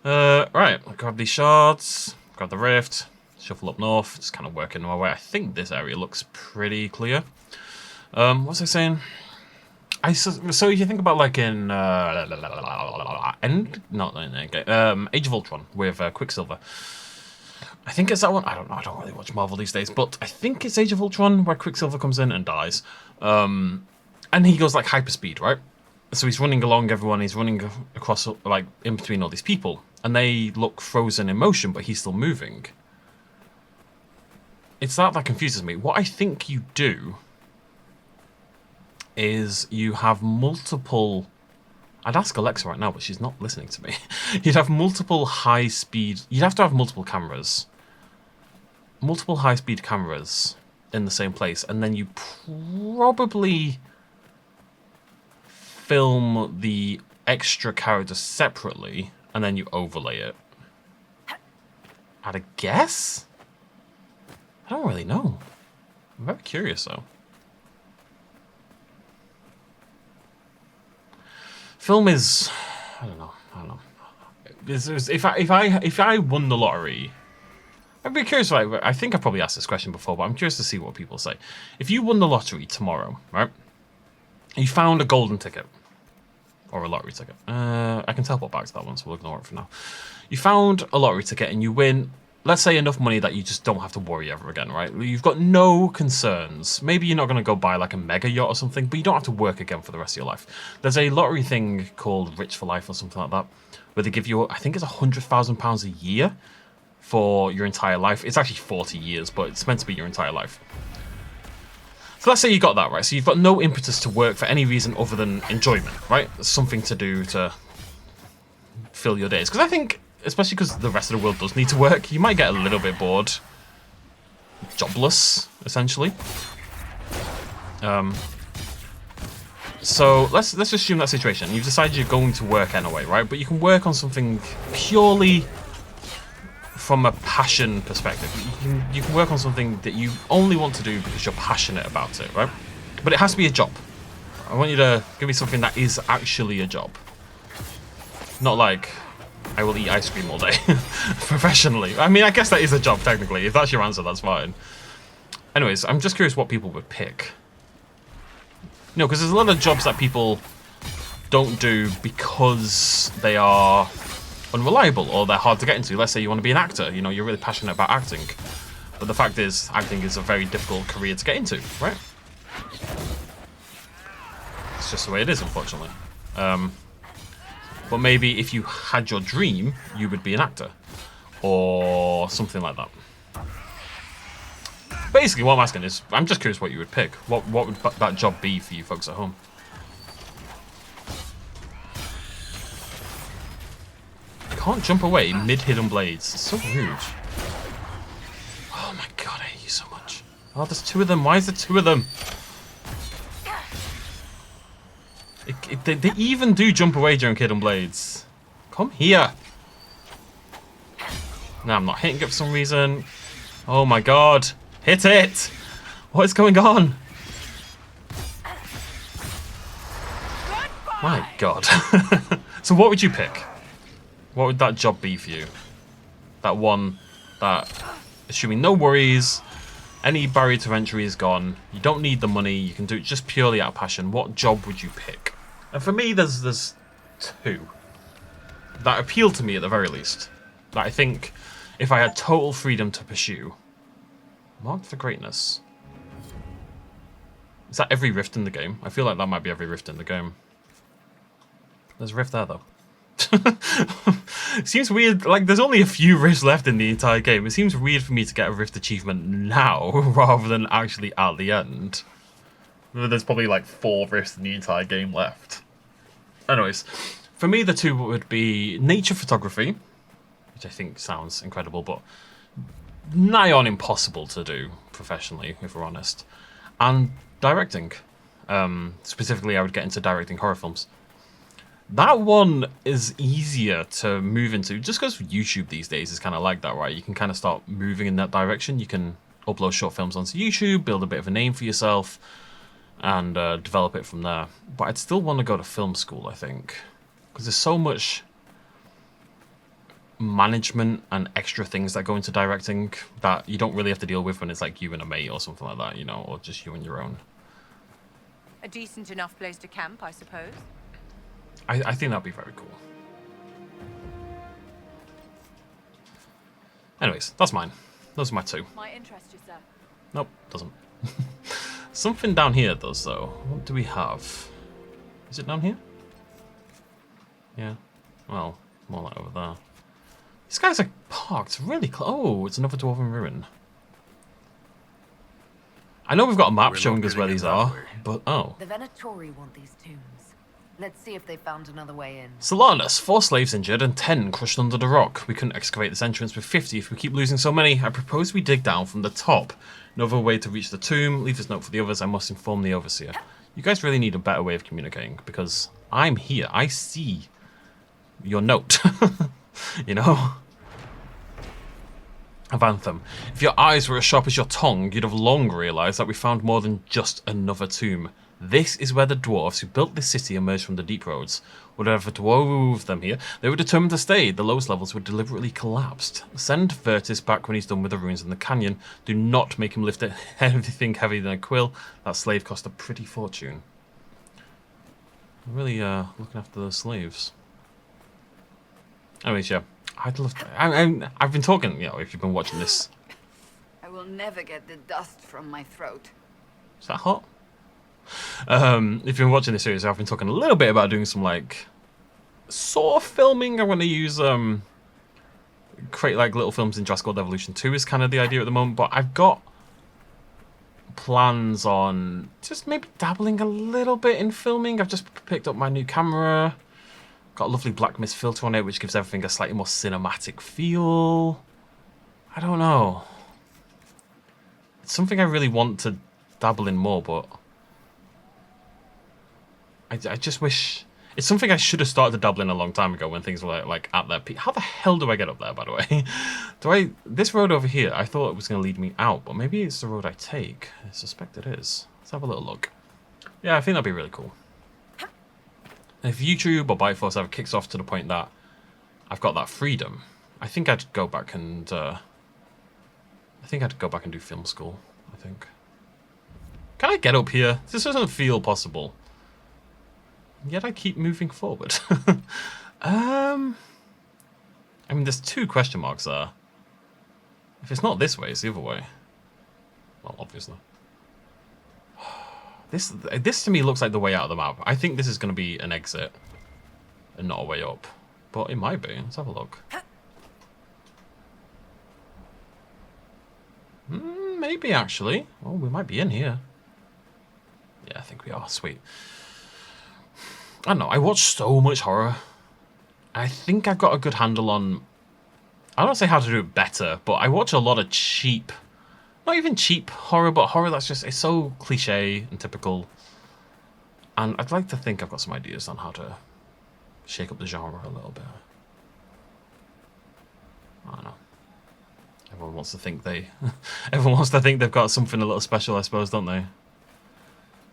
Right, I'll grab these shards, grab the rift, shuffle up north, just kind of working my way. I think this area looks pretty clear. What was I saying? So if you think about like in Age of Ultron with Quicksilver. I think it's that one. I don't know. I don't really watch Marvel these days, but I think it's Age of Ultron where Quicksilver comes in and dies, and he goes like hyperspeed, right? So he's running along everyone. He's running across like in between all these people, and they look frozen in motion, but he's still moving. It's that confuses me. What I think you do is you have multiple. I'd ask Alexa right now, but she's not listening to me. You'd have multiple high speed. You'd have to have multiple cameras. Multiple high speed cameras in the same place, and then you probably film the extra characters separately, and then you overlay it. I'd a guess? I don't really know. I'm very curious though. Film is, I don't know. If I won the lottery, I'd be curious. Like, I think I've probably asked this question before, but I'm curious to see what people say. If you won the lottery tomorrow, right? You found a golden ticket or a lottery ticket. I can teleport back to that one, so we'll ignore it for now. You found a lottery ticket and you win. Let's say enough money that you just don't have to worry ever again, right? You've got no concerns. Maybe you're not going to go buy like a mega yacht or something, but you don't have to work again for the rest of your life. There's a lottery thing called Rich for Life or something like that, where they give you, I think it's £100,000 a year for your entire life. It's actually 40 years, but it's meant to be your entire life. So let's say you got that, right? So you've got no impetus to work for any reason other than enjoyment, right? Something to do to fill your days. Because I think, especially because the rest of the world does need to work, you might get a little bit bored. Jobless, essentially. So let's assume that situation. You've decided you're going to work anyway, right? But you can work on something purely from a passion perspective. You can work on something that you only want to do because you're passionate about it, right? But it has to be a job. I want you to give me something that is actually a job. Not like, I will eat ice cream all day. Professionally. I mean, I guess that is a job, technically. If that's your answer, that's fine. Anyways, I'm just curious what people would pick. No, because there's a lot of jobs that people don't do because they are unreliable or they're hard to get into. Let's say you want to be an actor. You know, you're really passionate about acting. But the fact is, acting is a very difficult career to get into, right? It's just the way it is, unfortunately. But maybe if you had your dream, you would be an actor. Or something like that. Basically, what I'm asking is, I'm just curious what you would pick. What would that job be for you folks at home? You can't jump away mid-hidden blades. It's so rude. Oh my god, I hate you so much. Oh, there's two of them. Why is there two of them? They even do jump away during hidden blades. Come here. No, I'm not hitting it for some reason. Oh my god. Hit it! What is going on? My God. So what would you pick? What would that job be for you? That one that, assuming no worries, any barrier to entry is gone, you don't need the money, you can do it just purely out of passion. What job would you pick? And for me, there's two that appeal to me at the very least. That I think, if I had total freedom to pursue. Marked for greatness. Is that every rift in the game? I feel like that might be every rift in the game. There's a rift there, though. Seems weird, like there's only a few rifts left in the entire game. It seems weird for me to get a rift achievement now rather than actually at the end. There's probably like 4 rifts in the entire game left. Anyways, for me the two would be nature photography, which I think sounds incredible, but nigh on impossible to do professionally, if we're honest, and directing. Specifically, I would get into directing horror films. That one is easier to move into, just because YouTube these days is kind of like that, right? You can kind of start moving in that direction. You can upload short films onto YouTube, build a bit of a name for yourself, and develop it from there. But I'd still want to go to film school, I think, because there's so much management and extra things that go into directing that you don't really have to deal with when it's like you and a mate or something like that, you know, or just you and your own. A decent enough place to camp, I suppose. I think that'd be very cool. Anyways, that's mine. Those are my two. Might interest you, sir. Nope, doesn't. Something down here does, though. What do we have? Is it down here? Yeah. Well, more like over there. These guys are parked really close. Oh, it's another dwarven ruin. I know we've got a map showing us where these are, but oh. The Venatori want these tombs. Let's see if they found another way in. Solanus, 4 slaves injured and 10 crushed under the rock. We couldn't excavate this entrance with 50 if we keep losing so many. I propose we dig down from the top. No other way to reach the tomb. Leave this note for the others. I must inform the overseer. You guys really need a better way of communicating, because I'm here. I see your note. You know? Of Anthem. If your eyes were as sharp as your tongue, you'd have long realised that we found more than just another tomb. This is where the dwarves who built this city emerged from the deep roads. Whatever drove them here, they were determined to stay. The lowest levels were deliberately collapsed. Send Virtus back when he's done with the ruins in the canyon. Do not make him lift anything heavier than a quill. That slave cost a pretty fortune. I'm really looking after those slaves. Anyways, yeah. I'd love to, I've been talking, you know, if you've been watching this. I will never get the dust from my throat. Is that hot? If you've been watching this series, I've been talking a little bit about doing some, like, sort of filming. I want to use, create, like, little films in Jurassic World Evolution 2 is kind of the idea at the moment, but I've got plans on just maybe dabbling a little bit in filming. I've just picked up my new camera. Got a lovely black mist filter on it, which gives everything a slightly more cinematic feel. I don't know. It's something I really want to dabble in more, but I just wish... It's something I should have started to dabble in a long time ago when things were like at their peak. How the hell do I get up there, by the way? This road over here, I thought it was going to lead me out, but maybe it's the road I take. I suspect it is. Let's have a little look. Yeah, I think that'd be really cool. If YouTube or Bite Force ever kicks off to the point that I've got that freedom, I think I'd go back and do film school. I think. Can I get up here? This doesn't feel possible. Yet I keep moving forward. I mean, there's 2 question marks there. If it's not this way, it's the other way. Well, obviously. This to me looks like the way out of the map. I think this is going to be an exit and not a way up. But it might be. Let's have a look. Maybe, actually. Oh, we might be in here. Yeah, I think we are. Sweet. I don't know. I watch so much horror. I think I've got a good handle on... I don't say how to do it better, but I watch a lot of cheap... Not even cheap horror, but horror that's just... It's so cliche and typical. And I'd like to think I've got some ideas on how to shake up the genre a little bit. I don't know. Everyone wants to think they... Everyone wants to think they've got something a little special, I suppose, don't they?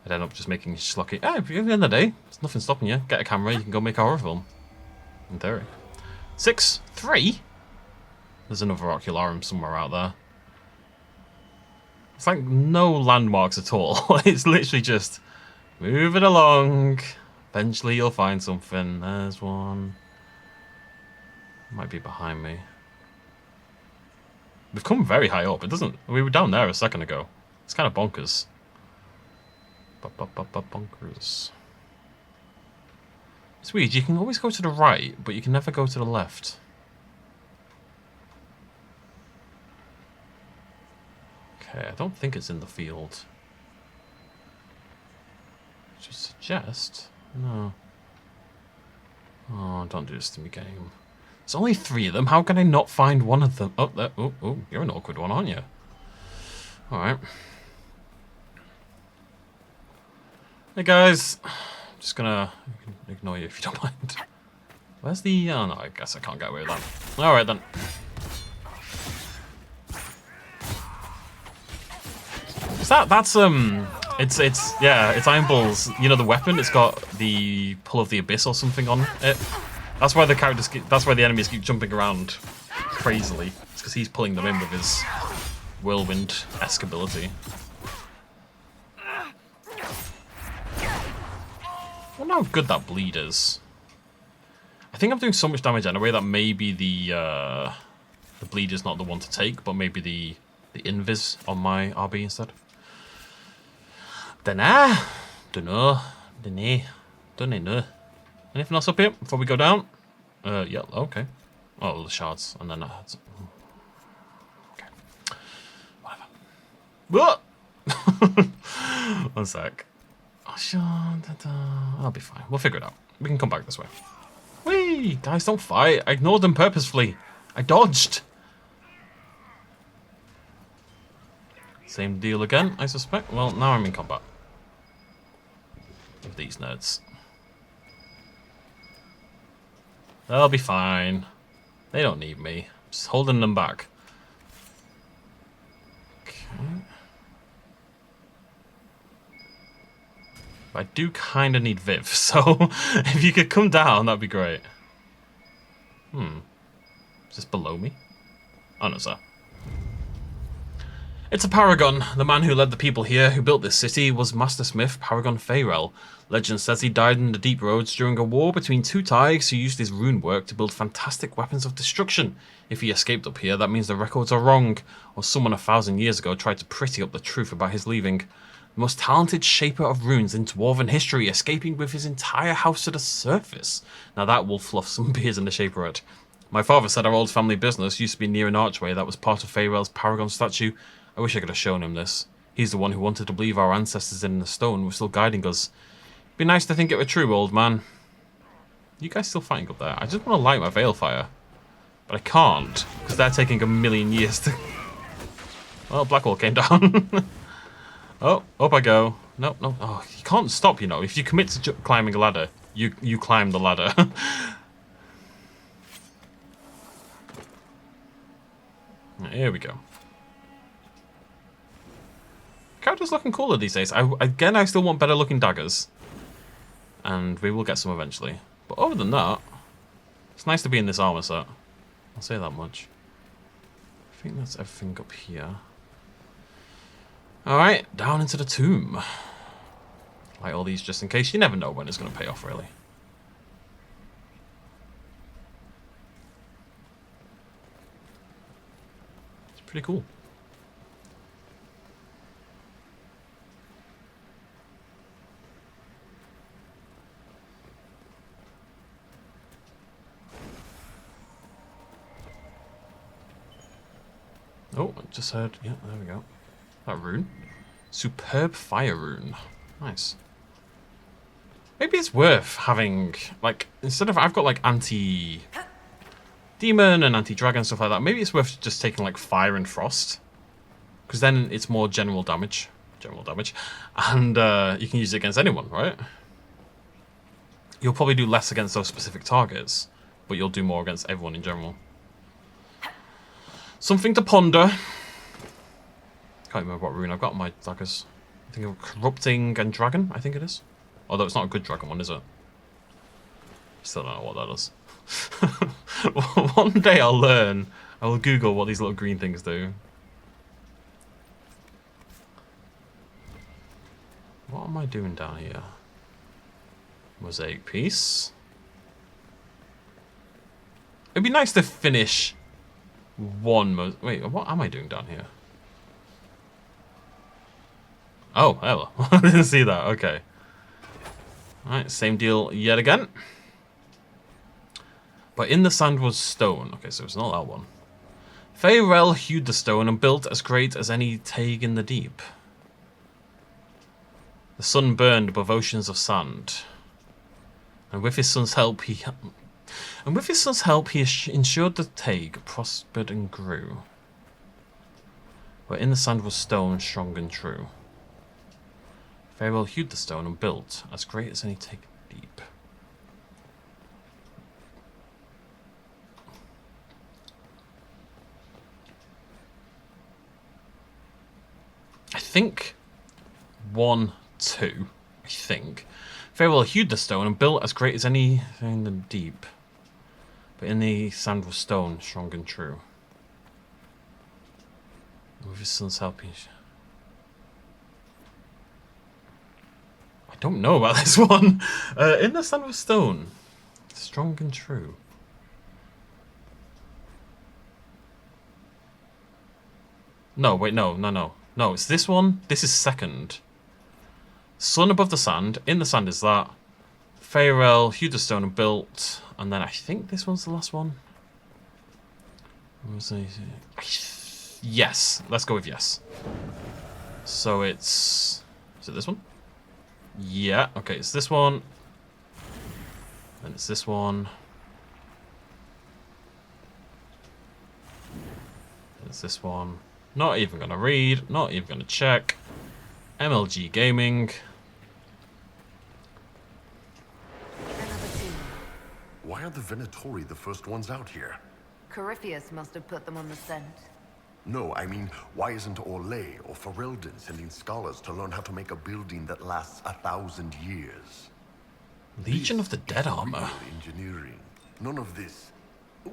I'd end up just making schlocky. At the end of the day, there's nothing stopping you. Get a camera, you can go make a horror film. In theory. 6-3? There's another ocularum somewhere out there. It's like no landmarks at all. It's literally just move it along. Eventually you'll find something. There's one. Might be behind me. We've come very high up. It doesn't... We were down there a second ago. It's kind of bonkers. Bonkers. It's weird. You can always go to the right, but you can never go to the left. Okay, I don't think it's in the field. Just suggest... No. Oh, don't do this to me, game. There's only 3 of them. How can I not find one of them? Oh, there. Oh, you're an awkward one, aren't you? Alright. Hey, guys. I'm just gonna ignore you if you don't mind. Where's the... Oh, no, I guess I can't get away with that. Alright, then. Is that's it's Iron Bull's, you know, the weapon. It's got the Pull of the Abyss or something on it. That's why the characters that's why the enemies keep jumping around crazily. It's because he's pulling them in with his whirlwind-esque ability. I wonder how good that bleed is. I think I'm doing so much damage anyway that maybe the bleed is not the one to take, but maybe the invis on my RB instead. Dunno. Anything else up here before we go down? Yeah, okay. Oh, the shards, and then that. Okay. Whatever. One sec. Oh, I'll be fine. We'll figure it out. We can come back this way. Whee! Guys, don't fight. I ignored them purposefully. I dodged. Same deal again, I suspect. Well, now I'm in combat. With these nerds. They'll be fine. They don't need me. Just holding them back. Okay. I do kind of need Viv, so if you could come down, that'd be great. Is this below me? Oh, no, sir. It's a paragon. The man who led the people here, who built this city, was Master Smith Paragon Faerel. Legend says he died in the deep roads during a war between 2 Taigs who used his rune work to build fantastic weapons of destruction. If he escaped up here, that means the records are wrong, or someone 1,000 years ago tried to pretty up the truth about his leaving. The most talented shaper of runes in dwarven history, escaping with his entire house to the surface. Now that will fluff some beers in the shaperette. My father said our old family business used to be near an archway that was part of Faerel's Paragon statue. I wish I could have shown him this. He's the one who wanted to believe our ancestors in the stone were still guiding us. Be nice to think it were true, old man. You guys still fighting up there? I just want to light my veil fire. But I can't, because they're taking 1,000,000 years to... Well, Blackwall came down. Oh, up I go. No. Oh, you can't stop, you know. If you commit to climbing a ladder, you climb the ladder. Here we go. Character's looking cooler these days. I still want better looking daggers. And we will get some eventually. But other than that, it's nice to be in this armor set. I'll say that much. I think that's everything up here. Alright, down into the tomb. Light all these just in case. You never know when it's going to pay off, really. It's pretty cool. Oh, I just heard... Yeah, there we go. That rune. Superb fire rune. Nice. Maybe it's worth having, like, instead of... I've got, like, anti-demon and anti-dragon stuff like that. Maybe it's worth just taking, like, fire and frost. Because then it's more general damage. And you can use it against anyone, right? You'll probably do less against those specific targets. But you'll do more against everyone in general. Something to ponder. Can't remember what rune I've got on my daggers. I think of corrupting and dragon, I think it is. Although it's not a good dragon one, is it? Still don't know what that is. One day I'll learn. I will Google what these little green things do. What am I doing down here? Mosaic piece. It'd be nice to finish one wait, what am I doing down here? Oh, hello. I didn't see that. Okay. Alright, same deal yet again. But in the sand was stone. Okay, so it's not that one. Farewell hewed the stone and built as great as any tag in the deep. The sun burned above oceans of sand. And with his son's help he ensured the tag prospered and grew. But in the sand was stone strong and true. Farewell hewed the stone and built as great as any tag deep. I think 1, 2. I think. Farewell hewed the stone and built as great as anything in the deep. But in the sand was stone, strong and true. And with his son's help, I don't know about this one. In the sand was stone, strong and true. No, wait, no. No, it's this one. This is second. Sun above the sand. In the sand is that. Farewell hewed the stone and built. And then I think this one's the last one. Yes. Let's go with yes. So it's... Is it this one? Yeah. Okay, it's this one. And it's this one. It's this one. Not even going to read. Not even going to check. MLG Gaming. Why are the Venatori the first ones out here? Corypheus must have put them on the scent. No, I mean, why isn't Orlais or Ferelden sending scholars to learn how to make a building that lasts 1,000 years? Legion of the Dead armor. Real engineering. None of this.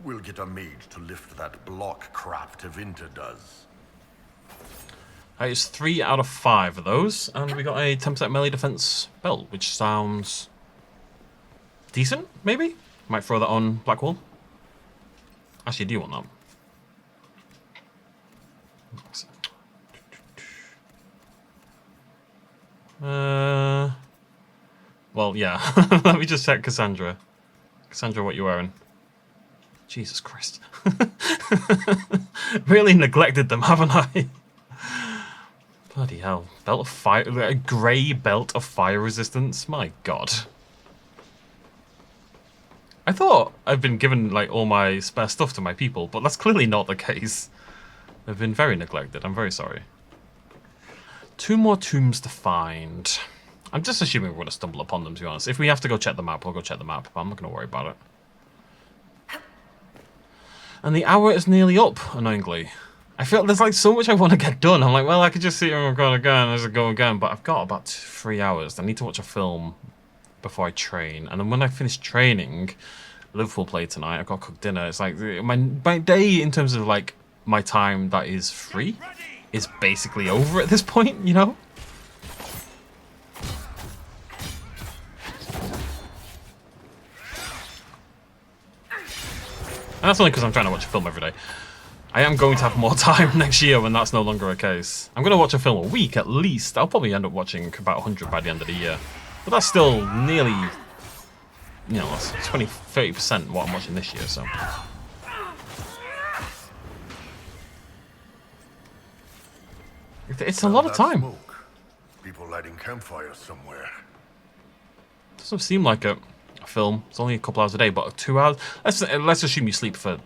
We'll get a mage to lift that block crap Tevinter does. It's 3 out of 5 of those, and we got a 10% melee defense belt, which sounds decent, maybe? Might throw that on Blackwall. Actually, do you want that? Well, yeah. Let me just check Cassandra. Cassandra, what you wearing? Jesus Christ. Really neglected them, haven't I? Bloody hell. Belt of fire. A grey belt of fire resistance? My god. I thought I'd been given like all my spare stuff to my people, but that's clearly not the case. They've been very neglected. I'm very sorry. 2 more tombs to find. I'm just assuming we're going to stumble upon them, to be honest. If we have to go check the map, we'll go check the map, but I'm not going to worry about it. And the hour is nearly up, annoyingly. I feel there's like so much I want to get done. I'm like, well, I could just sit here and go again as I go again, but I've got about 3 hours. I need to watch a film before I train, and then when I finish training, Liverpool play tonight. I've got to cook dinner. It's like my day in terms of like my time that is free is basically over at this point, you know? And that's only because I'm trying to watch a film every day. I am going to have more time next year when that's no longer a case. I'm going to watch a film a week at least. I'll probably end up watching about 100 by the end of the year. But that's still nearly, you know, that's 20-30% what I'm watching this year, so. It's a lot of time. Smoke. People lighting campfires somewhere. Doesn't seem like a film. It's only a couple hours a day, but 2 hours. Let's assume you sleep for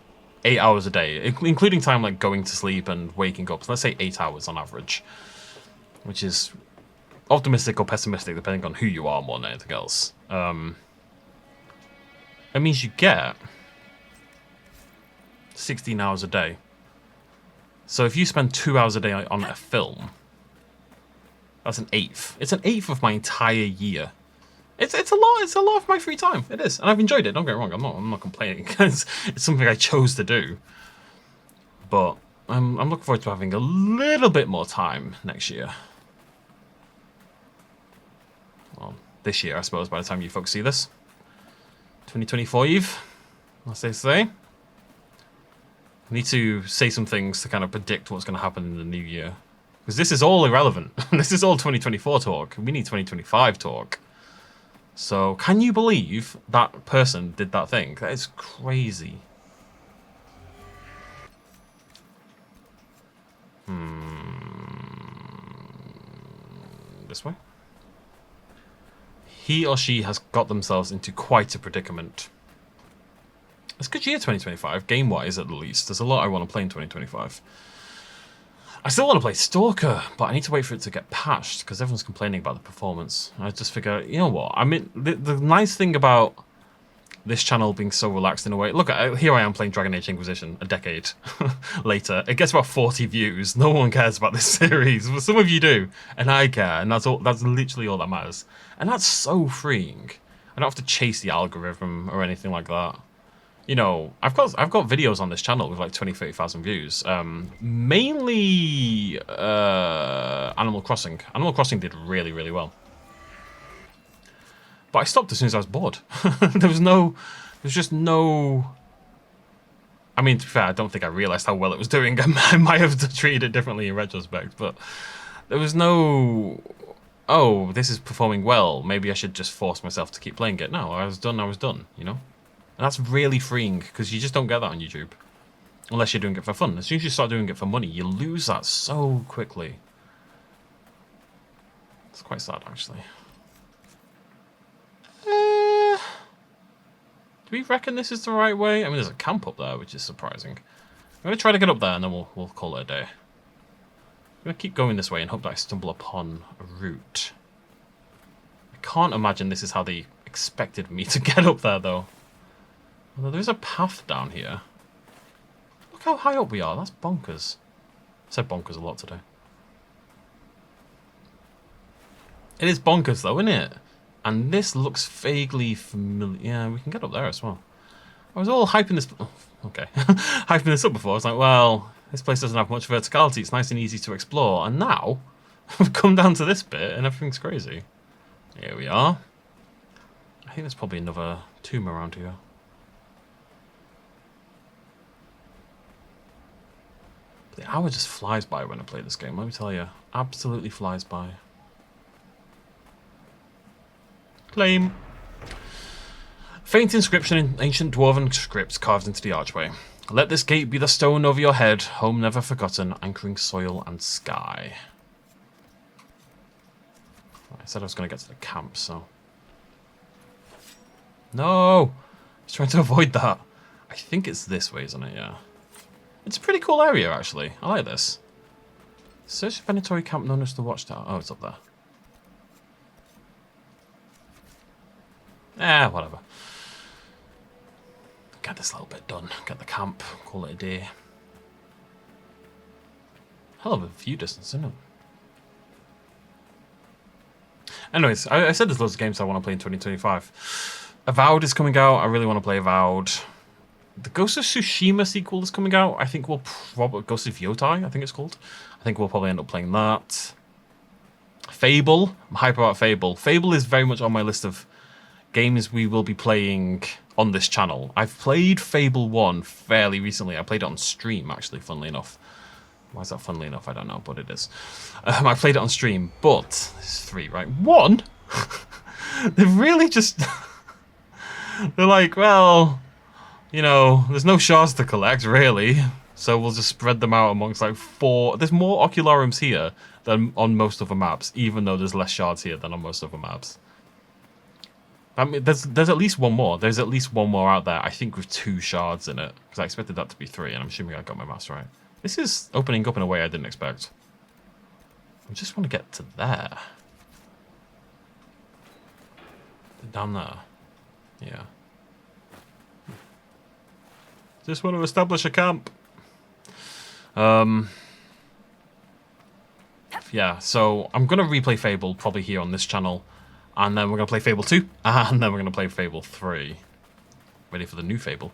8 hours a day, including time like going to sleep and waking up. So let's say 8 hours on average, which is optimistic or pessimistic depending on who you are more than anything else. It means you get 16 hours a day. So if you spend 2 hours a day on a film, That's an eighth. It's an eighth of my entire year. It's a lot. It's a lot of my free time. It is, and I've enjoyed it. Don't get me wrong. I'm not complaining. It's something I chose to do. But I'm looking forward to having a little bit more time next year. Well, this year, I suppose. By the time you folks see this, 2025, as they say. I need to say some things to kind of predict what's going to happen in the new year, because this is all irrelevant. This is all 2024 talk. We need 2025 talk. So, can you believe that person did that thing? That is crazy. This way? He or she has got themselves into quite a predicament. It's a good year, 2025, game-wise at the least. There's a lot I want to play in 2025. I still want to play Stalker, but I need to wait for it to get patched because everyone's complaining about the performance. I just figure, you know what? I mean, the nice thing about this channel being so relaxed in a way. Look, here I am playing Dragon Age Inquisition a decade later. It gets about 40 views. No one cares about this series. But some of you do, and I care, and that's all. That's literally all that matters. And that's so freeing. I don't have to chase the algorithm or anything like that. You know, I've got videos on this channel with like 20-30,000 views. Mainly Animal Crossing. Animal Crossing did really, really well. But I stopped as soon as I was bored. There's just no... I mean, to be fair, I don't think I realised how well it was doing. I might have treated it differently in retrospect, but there was no... Oh, this is performing well. Maybe I should just force myself to keep playing it. No, I was done, you know? And that's really freeing, because you just don't get that on YouTube. Unless you're doing it for fun. As soon as you start doing it for money, you lose that so quickly. It's quite sad, actually. Do we reckon this is the right way? I mean, there's a camp up there, which is surprising. I'm going to try to get up there, and then we'll call it a day. I'm going to keep going this way and hope that I stumble upon a route. I can't imagine this is how they expected me to get up there, though. Although there's a path down here. Look how high up we are. That's bonkers. I said bonkers a lot today. It is bonkers, though, isn't it? And this looks vaguely familiar. Yeah, we can get up there as well. I was all hyping this... Oh, okay. Hyping this up before. I was like, well, this place doesn't have much verticality. It's nice and easy to explore. And now, we've come down to this bit and everything's crazy. Here we are. I think there's probably another tomb around here. The hour just flies by when I play this game, let me tell you. Absolutely flies by. Claim. Faint inscription in ancient dwarven script carved into the archway. Let this gate be the stone over your head, home never forgotten, anchoring soil and sky. I said I was going to get to the camp, so... No! I was trying to avoid that. I think it's this way, isn't it? Yeah. It's a pretty cool area, actually. I like this. Search the Venatori camp known as the Watchtower. Oh, it's up there. Whatever. Get this little bit done. Get the camp. Call it a day. Hell of a view distance, isn't it? Anyways, I said there's loads of games I want to play in 2025. Avowed is coming out. I really want to play Avowed. The Ghost of Tsushima sequel is coming out. I think we'll probably... Ghost of Yotai, I think it's called. I think we'll probably end up playing that. Fable. I'm hyper about Fable. Fable is very much on my list of games we will be playing on this channel. I've played Fable 1 fairly recently. I played it on stream, actually, funnily enough. Why is that funnily enough? I don't know, but it is. I played it on stream, but... There's 3, right? 1? They've really just... They're like, well... You know, there's no shards to collect, really. So we'll just spread them out amongst, like, 4... There's more Ocularums here than on most other maps, even though there's less shards here than on most other maps. I mean, there's at least one more. There's at least one more out there, I think, with 2 shards in it. Because I expected that to be 3, and I'm assuming I got my maths right. This is opening up in a way I didn't expect. I just want to get to there. Down there. Yeah. Just want to establish a camp. Yeah, so I'm going to replay Fable probably here on this channel. And then we're going to play Fable 2. And then we're going to play Fable 3. Ready for the new Fable.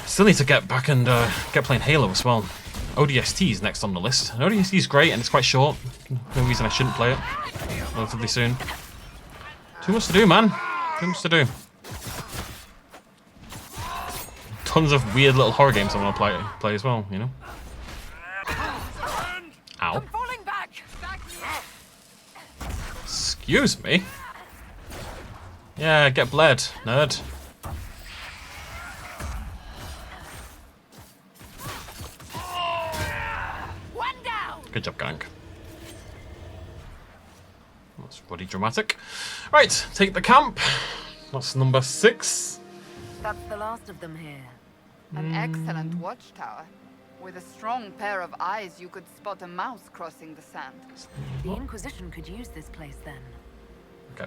Still need to get back and get playing Halo as well. ODST is next on the list. And ODST is great and it's quite short. No reason I shouldn't play it relatively soon. Too much to do, man. Too much to do. Tons of weird little horror games I want to play as well, you know? Ow. I'm falling back. Excuse me? Yeah, get bled, nerd. One down. Good job, gang. That's bloody dramatic. Right, take the camp. That's number 6. That's the last of them here. An excellent watchtower. With a strong pair of eyes, you could spot a mouse crossing the sand. The Inquisition could use this place then. Okay.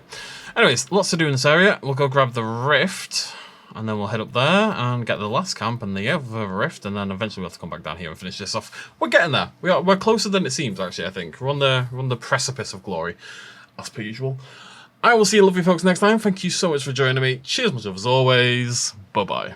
Anyways, lots to do in this area. We'll go grab the rift, and then we'll head up there and get the last camp and the other rift, and then eventually we'll have to come back down here and finish this off. We're getting there. We're closer than it seems, actually, I think. We're on the precipice of glory, as per usual. I will see you lovely folks next time. Thank you so much for joining me. Cheers much as always. Bye-bye.